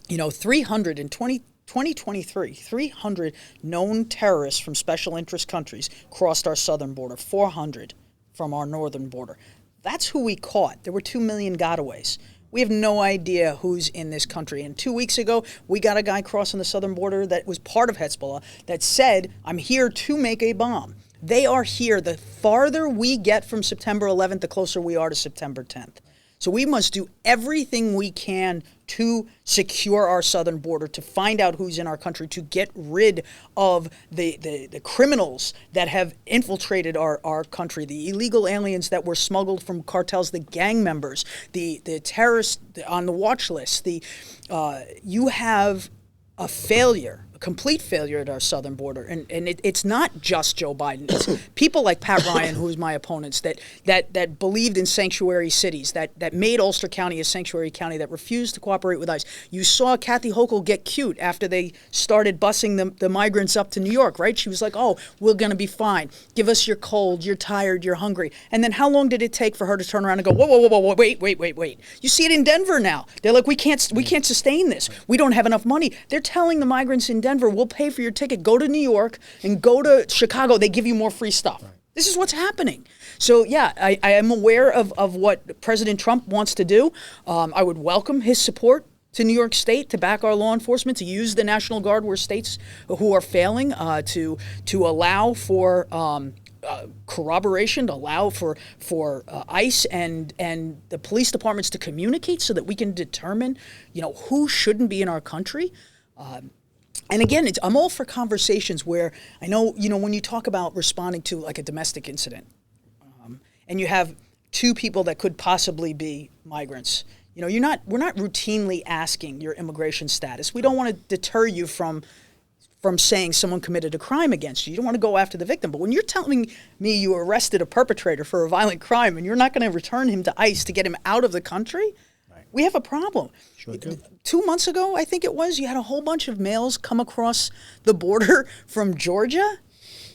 2023, 300 known terrorists from special interest countries crossed our southern border, 400 from our northern border. That's who we caught. There were 2 million gotaways. We have no idea who's in this country. And 2 weeks ago, we got a guy crossing the southern border that was part of Hezbollah that said, I'm here to make a bomb. They are here. The farther we get from September 11th, the closer we are to September 10th. So we must do everything we can to secure our southern border, to find out who's in our country, to get rid of the criminals that have infiltrated our country, the illegal aliens that were smuggled from cartels, the gang members, the terrorists on the watch list. You have a failure, a complete failure at our southern border. And it's not just Joe Biden. It's people like Pat Ryan, who's my opponents, that believed in sanctuary cities, that made Ulster County a sanctuary county, that refused to cooperate with ICE. You saw Kathy Hochul get cute after they started busing the migrants up to New York, right? She was like, oh, we're going to be fine. Give us your cold, you're tired, you're hungry. And then how long did it take for her to turn around and go, whoa, wait. You see it in Denver now. They're like, we can't sustain this. We don't have enough money. They're telling the migrants in Denver, we'll pay for your ticket. Go to New York and go to Chicago. They give you more free stuff. Right. This is what's happening. So, yeah, I am aware of what President Trump wants to do. I would welcome his support to New York State to back our law enforcement, to use the National Guard where states who are failing, to allow for corroboration, to allow for ICE and the police departments to communicate so that we can determine, who shouldn't be in our country. And again, I'm all for conversations where I know, when you talk about responding to like a domestic incident, and you have two people that could possibly be migrants, we're not routinely asking your immigration status. We don't want to deter you from saying someone committed a crime against you. You don't want to go after the victim. But when you're telling me you arrested a perpetrator for a violent crime and you're not going to return him to ICE to get him out of the country, we have a problem. Sure do. 2 months ago, I think it was, you had a whole bunch of males come across the border from Georgia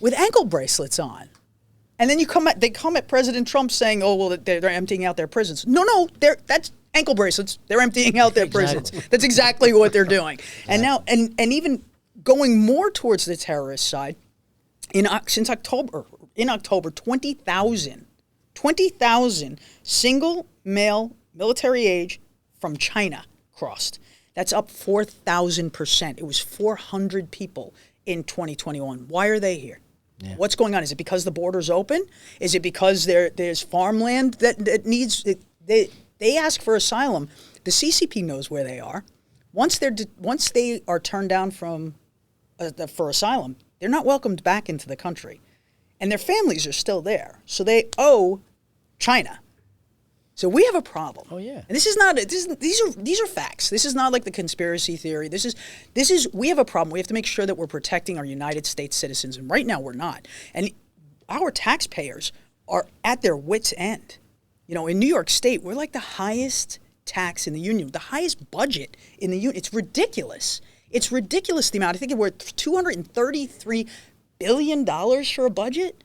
with ankle bracelets on. And then they come at President Trump saying, oh, well, they're emptying out their prisons. No, that's ankle bracelets. They're emptying out their prisons. That's exactly what they're doing. And now, and even going more towards the terrorist side, in October, 20,000 single male military age from China crossed. That's up 4,000%. It was 400 people in 2021. Why are they here? Yeah. What's going on? Is it because the border's open? Is it because there's farmland that needs it? They ask for asylum. The CCP knows where they are. Once they are turned down for asylum, they're not welcomed back into the country, and their families are still there. So they owe China. So we have a problem. Oh yeah. And these are facts. This is not like the conspiracy theory. We have a problem. We have to make sure that we're protecting our United States citizens, and right now we're not. And our taxpayers are at their wits' end. In New York State, we're like the highest tax in the union, the highest budget in the union. It's ridiculous. It's ridiculous the amount. I think we're $233 billion for a budget.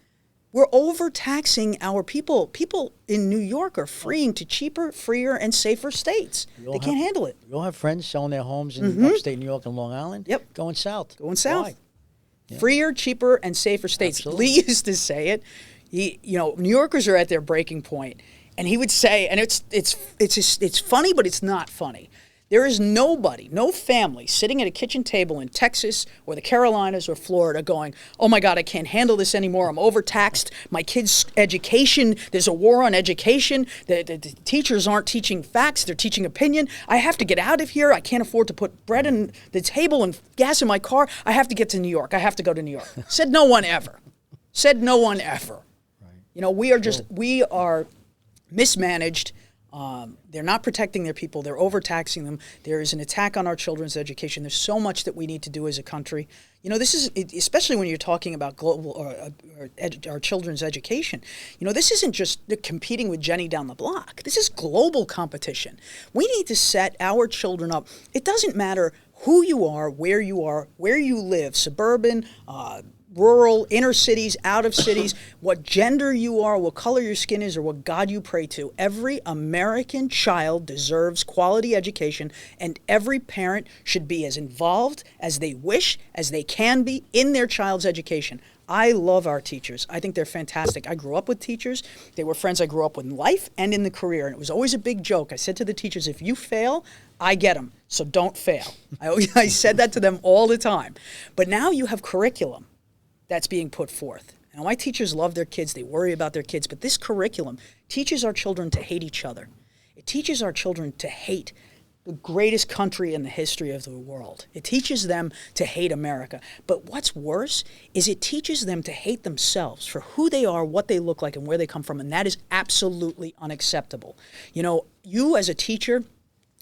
We're overtaxing our people. People in New York are freeing to cheaper, freer, and safer states. They can't handle it. You all have friends selling their homes in upstate New York and Long Island? Yep. Going south. Why? Yeah. Freer, cheaper, and safer states. Absolutely. Lee used to say it. New Yorkers are at their breaking point. And he would say, and it's funny, but it's not funny. There is nobody, no family sitting at a kitchen table in Texas or the Carolinas or Florida going, oh my God, I can't handle this anymore. I'm overtaxed. My kids' education, there's a war on education. The teachers aren't teaching facts. They're teaching opinion. I have to get out of here. I can't afford to put bread on the table and gas in my car. I have to get to New York. I have to go to New York. Said no one ever. Right. We are mismanaged. They're not protecting their people. They're overtaxing them. There is an attack on our children's education. There's so much that we need to do as a country. This is, especially when you're talking about global our children's education. This isn't just competing with Jenny down the block. This is global competition. We need to set our children up. It doesn't matter who you are, where you live, suburban, rural, inner cities, out of cities, what gender you are, what color your skin is, or what God you pray to. Every American child deserves quality education, and every parent should be as involved as they wish, as they can be in their child's education. I love our teachers. I think they're fantastic. I grew up with teachers. They were friends I grew up with in life and in the career, and it was always a big joke. I said to the teachers, if you fail, I get them, so don't fail. I said that to them all the time. But now you have curriculum that's being put forth. Now, my teachers love their kids. They worry about their kids. But this curriculum teaches our children to hate each other. It teaches our children to hate the greatest country in the history of the world. It teaches them to hate America. But what's worse is it teaches them to hate themselves for who they are, what they look like, and where they come from. And that is absolutely unacceptable. You as a teacher,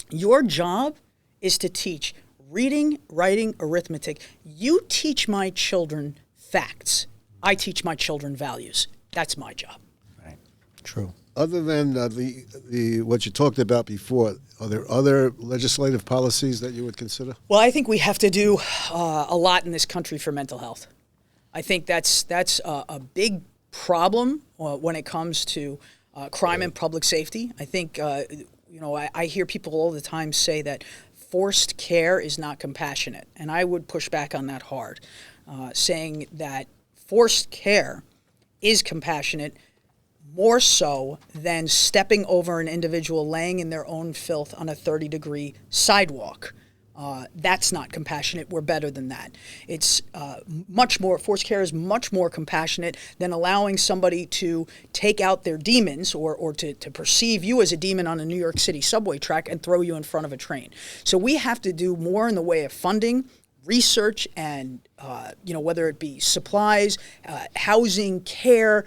your job is to teach reading, writing, arithmetic. You teach my children facts. I teach my children values. That's my job. Right. True. Other than the what you talked about before, are there other legislative policies that you would consider? Well, I think we have to do a lot in this country for mental health. I think that's a big problem when it comes to crime and public safety. I think I hear people all the time say that forced care is not compassionate, and I would push back on that hard, saying that forced care is compassionate more so than stepping over an individual laying in their own filth on a 30-degree sidewalk. That's not compassionate. We're better than that. It's much more, forced care is much more compassionate than allowing somebody to take out their demons or to perceive you as a demon on a New York City subway track and throw you in front of a train. So we have to do more in the way of funding, research, and whether it be supplies, housing, care,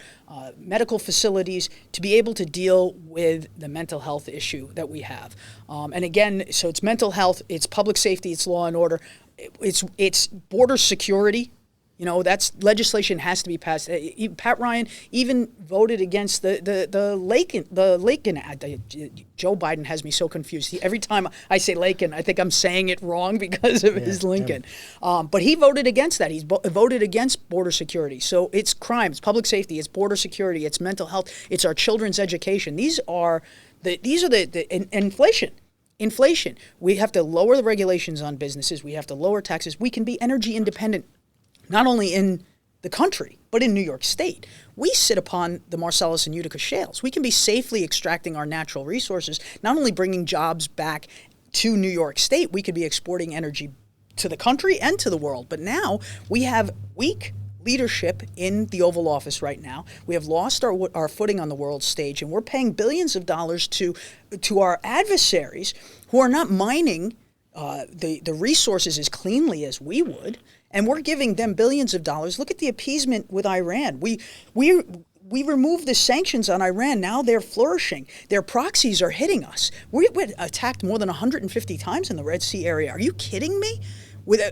medical facilities, to be able to deal with the mental health issue that we have. And again, so it's mental health, it's public safety, it's law and order, it's border security. That's legislation has to be passed. Pat Ryan even voted against the Laken Act. Joe Biden has me so confused. Every time I say Laken, I think I'm saying it wrong because of his Lincoln. Yeah. But he voted against that. He's voted against border security. So it's crime, it's public safety, it's border security, it's mental health, it's our children's education. These are the inflation. Inflation. We have to lower the regulations on businesses. We have to lower taxes. We can be energy independent, not only in the country, but in New York State. We sit upon the Marcellus and Utica shales. We can be safely extracting our natural resources, not only bringing jobs back to New York State, we could be exporting energy to the country and to the world. But now we have weak leadership in the Oval Office right now. We have lost our footing on the world stage, and we're paying billions of dollars to our adversaries who are not mining the resources as cleanly as we would. And we're giving them billions of dollars. Look at the appeasement with Iran. We removed the sanctions on Iran. Now they're flourishing. Their proxies are hitting us. We were attacked more than 150 times in the Red Sea area. Are you kidding me? With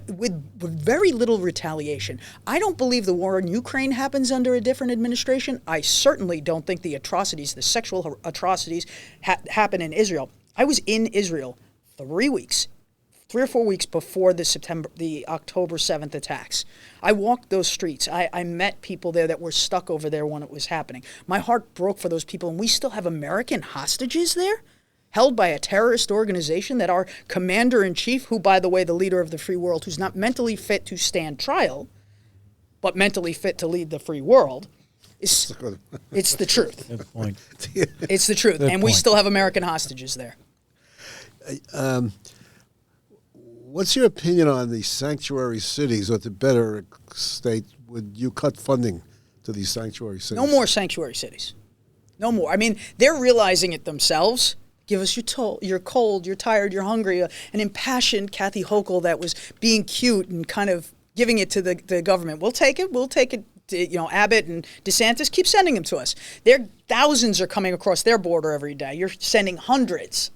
very little retaliation. I don't believe the war in Ukraine happens under a different administration. I certainly don't think the atrocities, the sexual atrocities, happen in Israel. I was in Israel 3 or 4 weeks before the October 7th attacks. I walked those streets. I met people there that were stuck over there when it was happening. My heart broke for those people, and we still have American hostages there, held by a terrorist organization that our commander-in-chief, who, by the way, the leader of the free world, who's not mentally fit to stand trial, but mentally fit to lead the free world, it's the truth. Good point. It's the truth. Good and we point. still have American hostages there. What's your opinion on the sanctuary cities, or to better state, would you cut funding to these sanctuary cities? No more sanctuary cities. No more. I mean, they're realizing it themselves. Give us you're cold, you're tired, you're hungry. An impassioned Kathy Hochul that was being cute and kind of giving it to the government. We'll take it. We'll take it. Abbott and DeSantis, keep sending them to us. Thousands are coming across their border every day. You're sending hundreds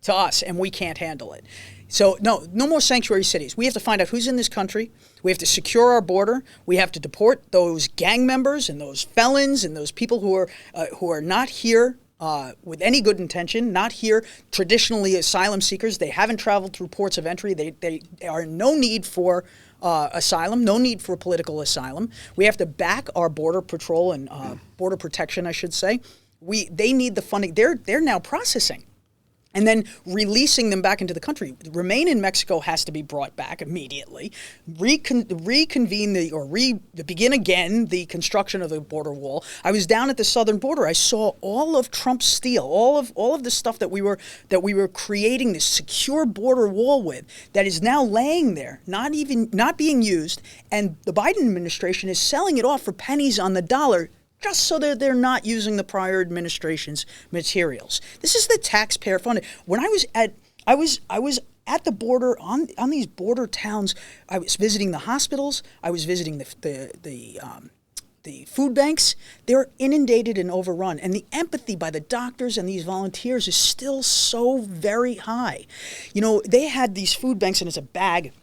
to us, and we can't handle it. So no more sanctuary cities. We have to find out who's in this country. We have to secure our border. We have to deport those gang members and those felons and those people who are not here with any good intention, not here traditionally asylum seekers. They haven't traveled through ports of entry. They are in no need for asylum, no need for political asylum. We have to back our border patrol and border protection, I should say. They need the funding. They're now processing and then releasing them back into the country. Remain in Mexico has to be brought back immediately. Begin again the construction of the border wall. I was down at the southern border. I saw all of Trump's steel, all of the stuff that we were creating this secure border wall with, that is now laying there, not being used, and the Biden administration is selling it off for pennies on the dollar, just so that they're not using the prior administration's materials. This is the taxpayer funded. When I was at the border on these border towns, I was visiting the hospitals. I was visiting the the food banks, they're inundated and overrun. And the empathy by the doctors and these volunteers is still so very high. You know, they had these food banks, and it's a bag.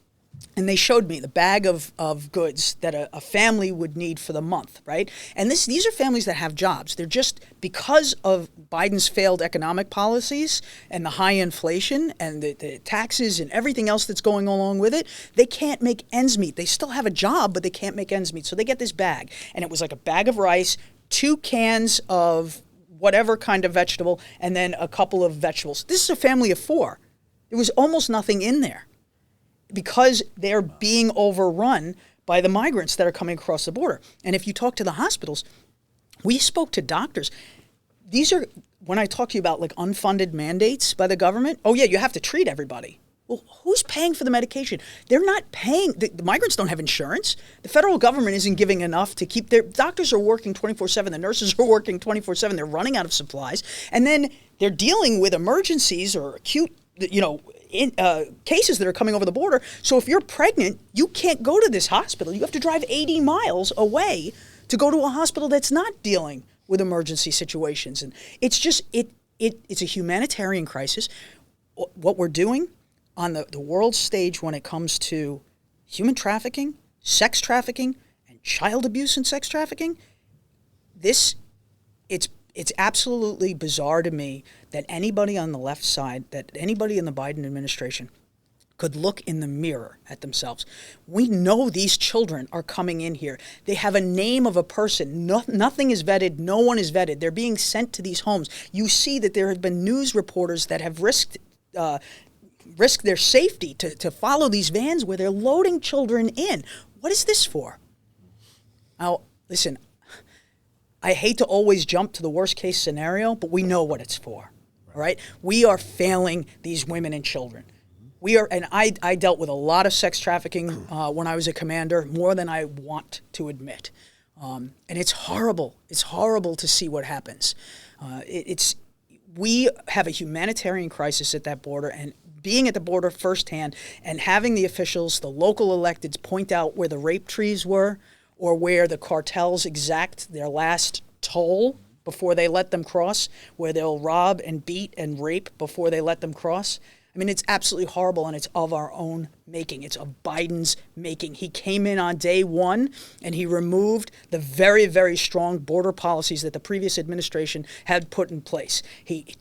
And they showed me the bag of goods that a family would need for the month, right? And these are families that have jobs. They're just, because of Biden's failed economic policies and the high inflation and the taxes and everything else that's going along with it, they can't make ends meet. They still have a job, but they can't make ends meet. So they get this bag. And it was like a bag of rice, 2 cans of whatever kind of vegetable, and then a couple of vegetables. This is a family of 4. There was almost nothing in there, because they're being overrun by the migrants that are coming across the border. And if you talk to the hospitals, we spoke to doctors. These are, when I talk to you about like unfunded mandates by the government, oh yeah, you have to treat everybody. Well, who's paying for the medication? They're not paying. The migrants don't have insurance. The federal government isn't giving enough to keep their doctors are working 24/7. The nurses are working 24/7. They're running out of supplies. And then they're dealing with emergencies or acute, cases that are coming over the border. So if you're pregnant, you can't go to this hospital. You have to drive 80 miles away to go to a hospital that's not dealing with emergency situations. And it's just, it's a humanitarian crisis. What we're doing on the world stage when it comes to human trafficking, sex trafficking, and child abuse and sex trafficking, it's absolutely bizarre to me that anybody on the left side, that anybody in the Biden administration could look in the mirror at themselves. We know these children are coming in here. They have a name of a person. Nothing is vetted. No one is vetted. They're being sent to these homes. You see that there have been news reporters that have risked their safety to follow these vans where they're loading children in. What is this for? Now, listen, I hate to always jump to the worst case scenario, but we know what it's for, all right? We are failing these women and children. We are, and I dealt with a lot of sex trafficking when I was a commander, more than I want to admit. And it's horrible. It's horrible to see what happens. We have a humanitarian crisis at that border, and being at the border firsthand and having the officials, the local electeds, point out where the rape trees were, or where the cartels exact their last toll before they let them cross, where they'll rob and beat and rape before they let them cross. I mean, it's absolutely horrible, and it's of our own making. It's of Biden's making. He came in on day one, and he removed the very, very strong border policies that the previous administration had put in place. He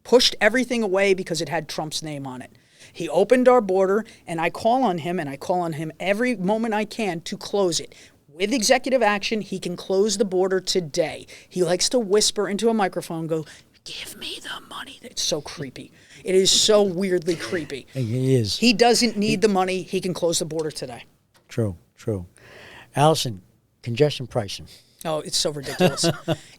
pushed everything away because it had Trump's name on it. He opened our border, and I call on him every moment I can to close it. With executive action, he can close the border today. He likes to whisper into a microphone, go, give me the money. It's so creepy. It is so weirdly creepy. He is. He doesn't need the money. He can close the border today. True. Alison, congestion pricing. Oh, it's so ridiculous.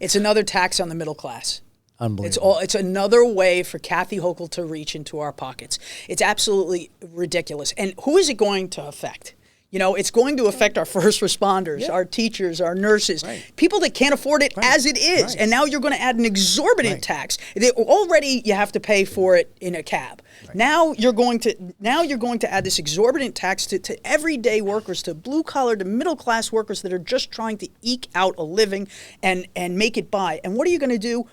It's another tax on the middle class. Unbelievable. It's another way for Kathy Hochul to reach into our pockets. It's absolutely ridiculous. And who is it going to affect? You know, it's going to affect our first responders, our teachers, our nurses, people that can't afford it as it is. And now you're going to add an exorbitant tax. Already you have to pay for it in a cab. Now you're going to add this exorbitant tax to everyday workers, to blue collar, to middle class workers that are just trying to eke out a living and make it by. And what are you going to do?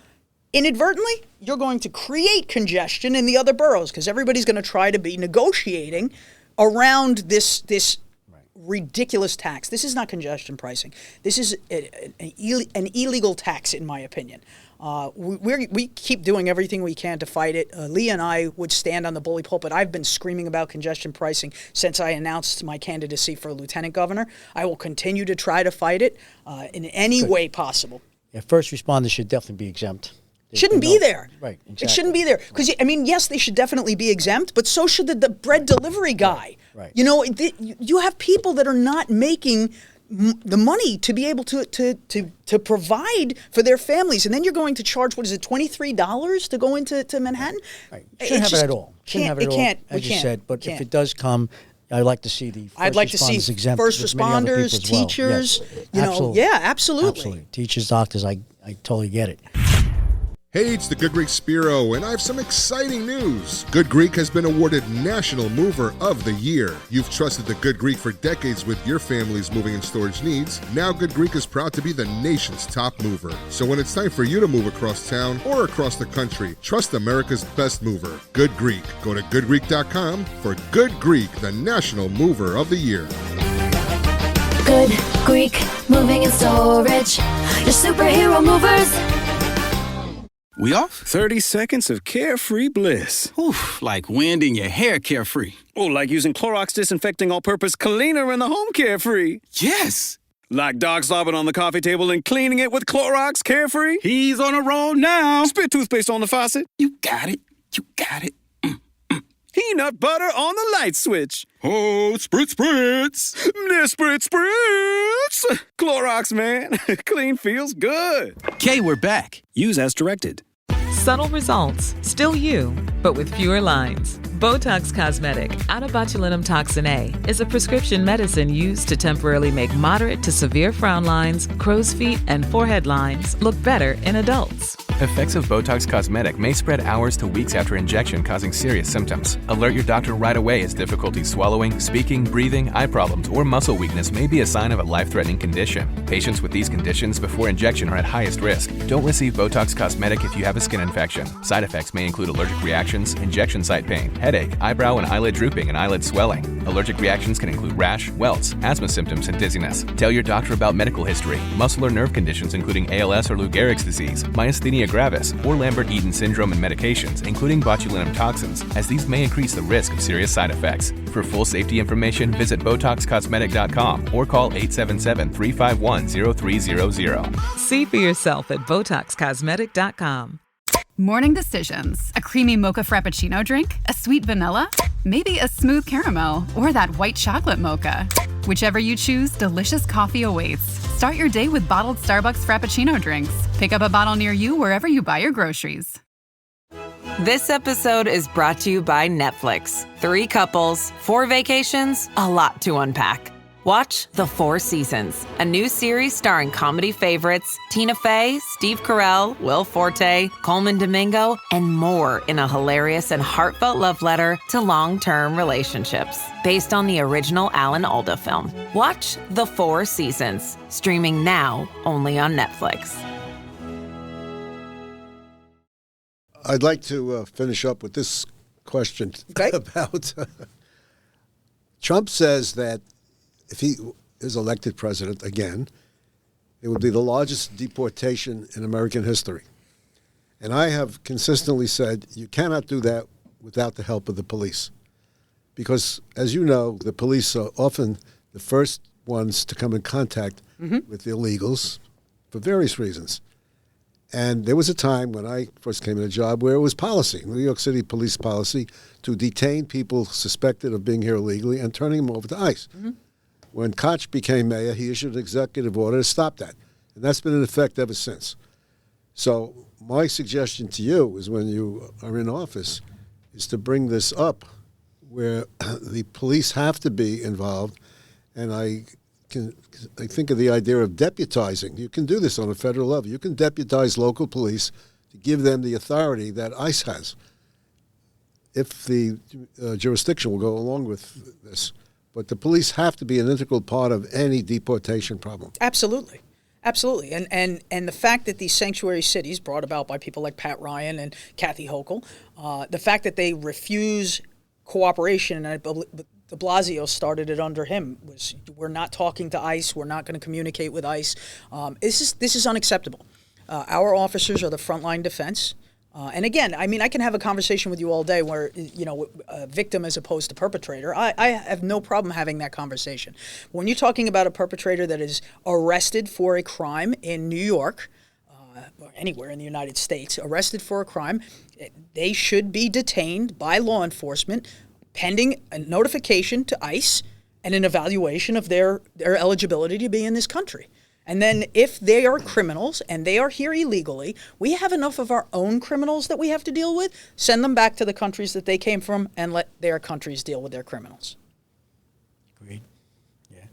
Inadvertently, you're going to create congestion in the other boroughs, because everybody's going to try to be negotiating around this ridiculous tax. This is not congestion pricing. This is an illegal tax, in my opinion. We keep doing everything we can to fight it. Lee and I would stand on the bully pulpit. I've been screaming about congestion pricing since I announced my candidacy for lieutenant governor. I will continue to try to fight it in any way possible. Yeah, first responders should definitely be exempt. Shouldn't be there. Right, exactly. It shouldn't be there. Because, I mean, yes, they should definitely be exempt, but so should the bread delivery guy. Right. You know, you have people that are not making the money to be able to provide for their families. And then you're going to charge, what is it, $23 to go into Manhattan? Right. Shouldn't have it at all. Shouldn't have it at all, as you said. But if it does come, I'd like to see the first responders exempt. First responders, teachers. Well. Yes. Absolutely. Teachers, doctors, I totally get it. Hey, it's the Good Greek Spiro, and I have some exciting news. Good Greek has been awarded National Mover of the Year. You've trusted the Good Greek for decades with your family's moving and storage needs. Now Good Greek is proud to be the nation's top mover. So when it's time for you to move across town or across the country, trust America's best mover, Good Greek. Go to goodgreek.com for Good Greek, the National Mover of the Year. Good Greek Moving and Storage, your superhero movers. We off? 30 seconds of carefree bliss. Oof, like wind in your hair carefree. Oh, like using Clorox Disinfecting All-Purpose Cleaner in the home carefree. Yes. Like dog slobbing on the coffee table and cleaning it with Clorox Carefree. He's on a roll now. Spit toothpaste on the faucet. You got it. You got it. Peanut butter on the light switch. Oh, spritz, spritz. Spritz, spritz. Clorox, man. Clean feels good. Okay, we're back. Use as directed. Subtle results, still you, but with fewer lines. Botox Cosmetic, out of botulinum toxin A, is a prescription medicine used to temporarily make moderate to severe frown lines, crow's feet, and forehead lines look better in adults. Effects of Botox Cosmetic may spread hours to weeks after injection, causing serious symptoms. Alert your doctor right away as difficulty swallowing, speaking, breathing, eye problems, or muscle weakness may be a sign of a life-threatening condition. Patients with these conditions before injection are at highest risk. Don't receive Botox Cosmetic if you have a skin infection. Side effects may include allergic reactions, injection site pain, headache, eyebrow and eyelid drooping, and eyelid swelling. Allergic reactions can include rash, welts, asthma symptoms, and dizziness. Tell your doctor about medical history, muscle or nerve conditions including ALS or Lou Gehrig's disease, myasthenia gravis, or Lambert-Eaton syndrome, and medications, including botulinum toxins, as these may increase the risk of serious side effects. For full safety information, visit BotoxCosmetic.com or call 877-351-0300. See for yourself at BotoxCosmetic.com. Morning decisions. A creamy mocha frappuccino drink? A sweet vanilla? Maybe a smooth caramel? Or that white chocolate mocha? Whichever you choose, delicious coffee awaits. Start your day with bottled Starbucks Frappuccino drinks. Pick up a bottle near you wherever you buy your groceries. This episode is brought to you by Netflix. 3 couples, 4 vacations, a lot to unpack. Watch The 4 Seasons, a new series starring comedy favorites Tina Fey, Steve Carell, Will Forte, Coleman Domingo, and more in a hilarious and heartfelt love letter to long-term relationships. Based on the original Alan Alda film. Watch The 4 Seasons, streaming now only on Netflix. I'd like to finish up with this question about Trump says that if he is elected president again, it would be the largest deportation in American history. And I have consistently said you cannot do that without the help of the police. Because, as you know, the police are often the first ones to come in contact with the illegals for various reasons. And there was a time when I first came in a job where it was policy, New York City police policy, to detain people suspected of being here illegally and turning them over to ICE. When Koch became mayor, he issued an executive order to stop that. And that's been in effect ever since. So my suggestion to you is when you are in office is to bring this up where the police have to be involved. And I think of the idea of deputizing. You can do this on a federal level. You can deputize local police to give them the authority that ICE has, if the jurisdiction will go along with this. But the police have to be an integral part of any deportation problem. Absolutely. Absolutely. And the fact that these sanctuary cities, brought about by people like Pat Ryan and Kathy Hochul, the fact that they refuse cooperation, and de Blasio started it under him, was we're not talking to ICE, we're not going to communicate with ICE. This is unacceptable. Our officers are the frontline defense. And again, I mean, I can have a conversation with you all day where, a victim as opposed to perpetrator. I have no problem having that conversation. When you're talking about a perpetrator that is arrested for a crime in New York, or anywhere in the United States, arrested for a crime, they should be detained by law enforcement pending a notification to ICE and an evaluation of their eligibility to be in this country. And then if they are criminals and they are here illegally, we have enough of our own criminals that we have to deal with. Send them back to the countries that they came from and let their countries deal with their criminals. Agreed. Yeah.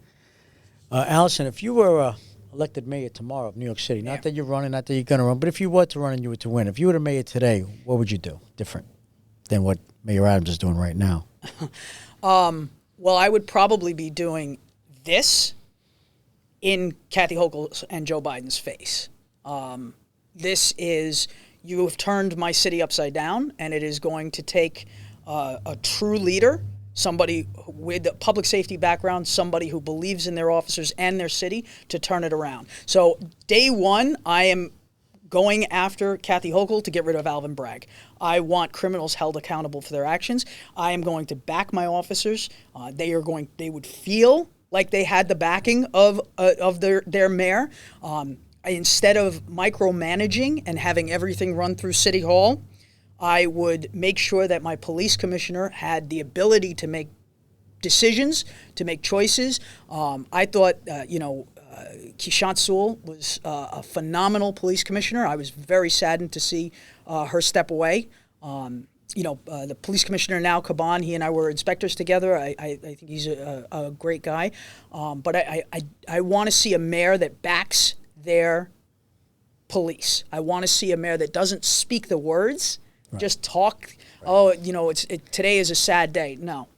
Alison, if you were elected mayor tomorrow of New York City, not that you're running, not that you're going to run, but if you were to run and you were to win, if you were the mayor today, what would you do different than what Mayor Adams is doing right now? Well, I would probably be doing this in Kathy Hochul's and Joe Biden's face. This is, you have turned my city upside down, and it is going to take a true leader, somebody with a public safety background, somebody who believes in their officers and their city to turn it around. So day one, I am going after Kathy Hochul to get rid of Alvin Bragg. I want criminals held accountable for their actions. I am going to back my officers. They would feel like they had the backing of their mayor. Instead of micromanaging and having everything run through City Hall, I would make sure that my police commissioner had the ability to make decisions, to make choices. I thought, Keishant Sewell was a phenomenal police commissioner. I was very saddened to see her step away. The police commissioner now, Caban, he and I were inspectors together. I think he's a great guy. But I want to see a mayor that backs their police. I want to see a mayor that doesn't speak the words, just talk. Right. Today is a sad day. No.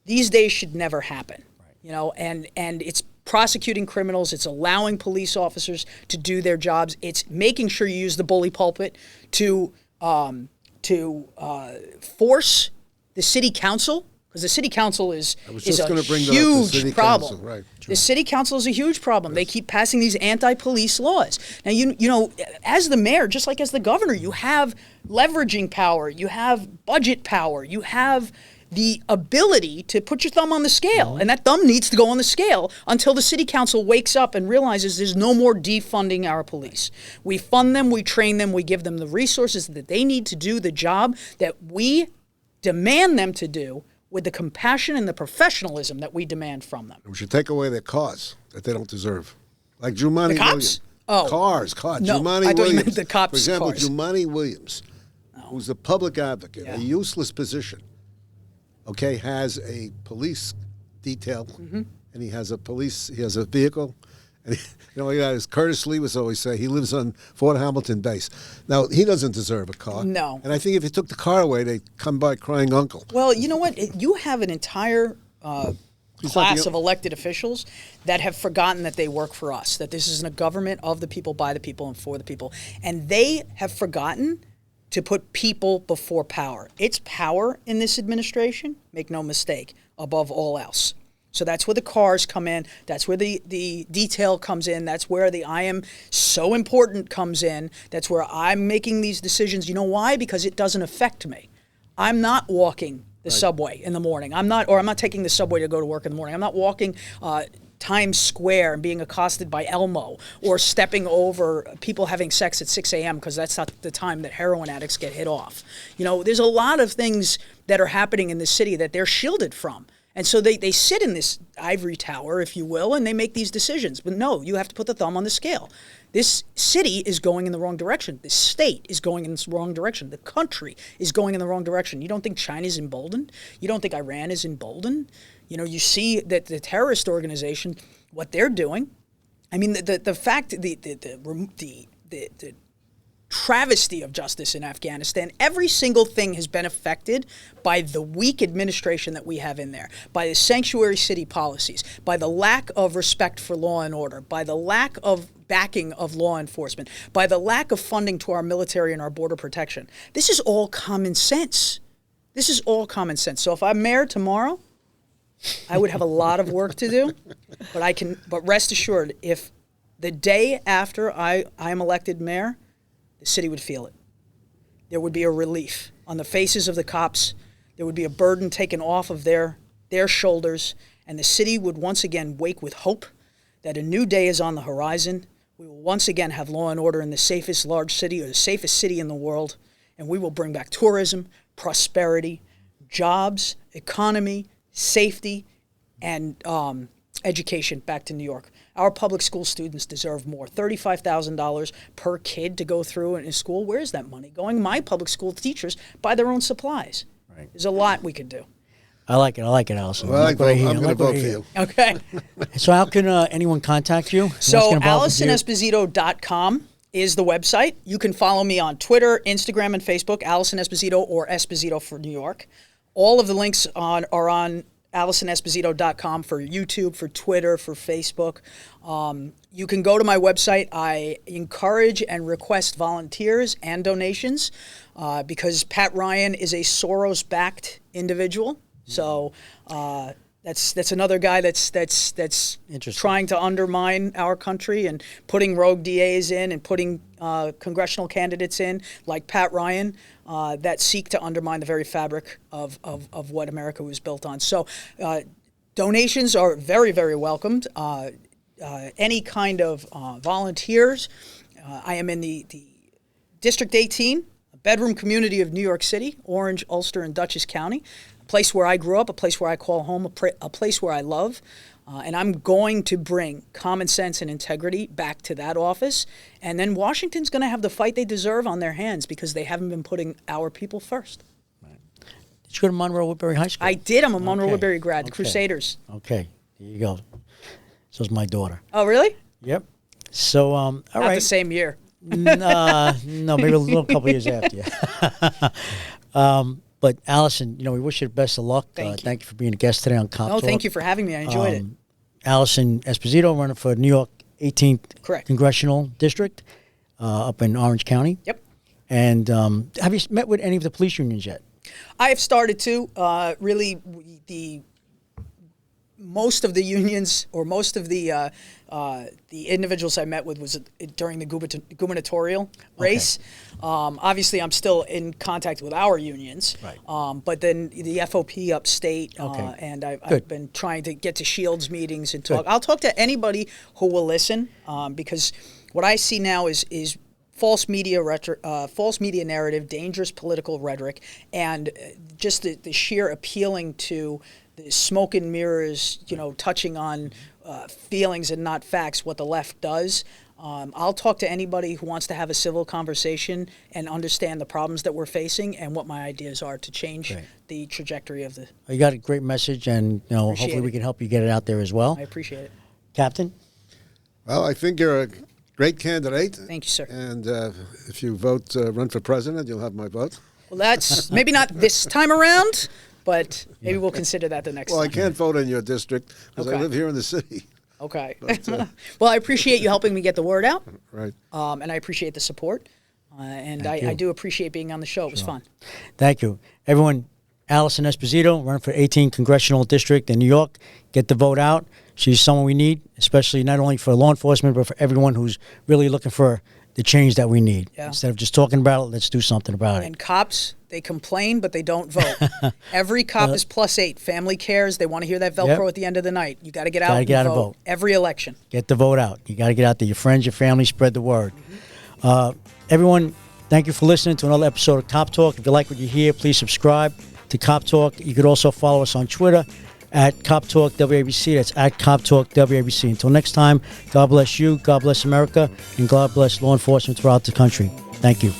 These days should never happen. Right. And it's prosecuting criminals. It's allowing police officers to do their jobs. It's making sure you use the bully pulpit to force the city council, because the city council is a huge problem. Right. The city council is a huge problem. Yes. They keep passing these anti-police laws. Now, as the mayor, just like as the governor, you have leveraging power, you have budget power, you have the ability to put your thumb on the scale, and that thumb needs to go on the scale until the city council wakes up and realizes there's no more defunding our police. We fund them, we train them, we give them the resources that they need to do the job that we demand them to do with the compassion and the professionalism that we demand from them. We should take away their cars that they don't deserve. Like Jumaane the cops? Williams. Oh. Cars. No, Jumaane I thought Williams. you meant the cops' For example, cars. Jumaane Williams, who's a public advocate, a useless position, has a police detail, and he has a vehicle. And as Curtis Lee was always say, he lives on Fort Hamilton base. Now, he doesn't deserve a car. No. And I think if he took the car away, they'd come by crying uncle. Well, you know what? You have an entire class of elected officials that have forgotten that they work for us, that this is a government of the people, by the people, and for the people. And they have forgotten to put people before power. It's power in this administration, make no mistake, above all else. So that's where the cars come in. That's where the detail comes in. That's where the I am so important comes in. That's where I'm making these decisions. You know why? Because it doesn't affect me. I'm not walking the subway in the morning. I'm not taking the subway to go to work in the morning. I'm not walking Times Square and being accosted by Elmo, or stepping over people having sex at 6 a.m. because that's not the time that heroin addicts get hit off. There's a lot of things that are happening in the city that they're shielded from. And so they sit in this ivory tower, if you will, and they make these decisions. But no, you have to put the thumb on the scale. This city is going in the wrong direction. The state is going in the wrong direction. The country is going in the wrong direction. You don't think China's emboldened? You don't think Iran is emboldened? You see that the terrorist organization, what they're doing. I mean, the fact, the travesty of justice in Afghanistan, every single thing has been affected by the weak administration that we have in there, by the sanctuary city policies, by the lack of respect for law and order, by the lack of backing of law enforcement, by the lack of funding to our military and our border protection. This is all common sense. This is all common sense. So if I'm mayor tomorrow, I would have a lot of work to do, but rest assured, if the day after I am elected mayor, the city would feel it. There would be a relief on the faces of the cops. There would be a burden taken off of their shoulders, and the city would once again wake with hope that a new day is on the horizon. We will once again have law and order in the safest large city, or the safest city in the world, and we will bring back tourism, prosperity, jobs, economy, safety, and education back to New York. Our public school students deserve more. $35,000 per kid to go through in school. Where is that money going? My public school teachers buy their own supplies. Right. There's a lot we could do. I like it, Allison. Well, I like what I hear. I'm going to what I vote for hear. you. Okay. So how can anyone contact you? So Allison. AlisonEsposito.com is the website. You can follow me on Twitter, Instagram, and Facebook, Alison Esposito or Esposito for New York. All of the links are on AlisonEsposito.com for YouTube, for Twitter, for Facebook. You can go to my website. I encourage and request volunteers and donations because Pat Ryan is a Soros-backed individual. So that's another guy that's trying to undermine our country and putting rogue DAs in and putting congressional candidates in like Pat Ryan that seek to undermine the very fabric of what America was built on. So donations are very, very welcomed. Any kind of volunteers. I am in the District 18, a bedroom community of New York City, Orange, Ulster, and Dutchess County. Place where I grew up, a place where I call home, a place where I love. And I'm going to bring common sense and integrity back to that office. And then Washington's going to have the fight they deserve on their hands because they haven't been putting our people first. Right. Did you go to Monroe Woodbury High School? I did. I'm a Monroe Woodbury grad, the Crusaders. Okay, there you go. So's my daughter. Oh, really? Yep. So, all right. Not the same year. No, maybe a little couple years after you. But Allison, we wish you the best of luck. Thank you for being a guest today on Cop Talk. Thank you for having me. I enjoyed it. Allison Esposito, running for New York 18th Congressional District up in Orange County. Yep. And have you met with any of the police unions yet? I have started to. Really, most of the unions or most of the individuals I met with was during the gubernatorial race. Obviously, I'm still in contact with our unions, right. But then the FOP upstate, and I've been trying to get to Shields meetings and talk. I'll talk to anybody who will listen because what I see now is false media narrative, dangerous political rhetoric, and just the sheer appealing to the smoke and mirrors, touching on feelings and not facts, what the left does. I'll talk to anybody who wants to have a civil conversation and understand the problems that we're facing and what my ideas are to change the trajectory of the... You got a great message, and hopefully we can help you get it out there as well. I appreciate it. Captain? Well, I think you're a great candidate. Thank you, sir. And if you run for president, you'll have my vote. Well, that's maybe not this time around, but maybe we'll consider that the next time. Well, I can't vote in your district because I live here in the city. Okay. But, well, I appreciate you helping me get the word out. Right. And I appreciate the support. And I do appreciate being on the show. It was fun. Thank you. Everyone, Alison Esposito, running for 18th Congressional District in New York. Get the vote out. She's someone we need, especially not only for law enforcement, but for everyone who's really looking for the change that we need. Yeah. Instead of just talking about it, let's do something about it. And cops, they complain, but they don't vote. Every cop is +8. Family cares. They want to hear that Velcro at the end of the night. You got to get out and vote. Every election. Get the vote out. You got to get out there. Your friends, your family, spread the word. Everyone, thank you for listening to another episode of Cop Talk. If you like what you hear, please subscribe to Cop Talk. You could also follow us on Twitter at Cop Talk WABC. That's at Cop Talk WABC. Until next time, God bless you, God bless America, and God bless law enforcement throughout the country. Thank you.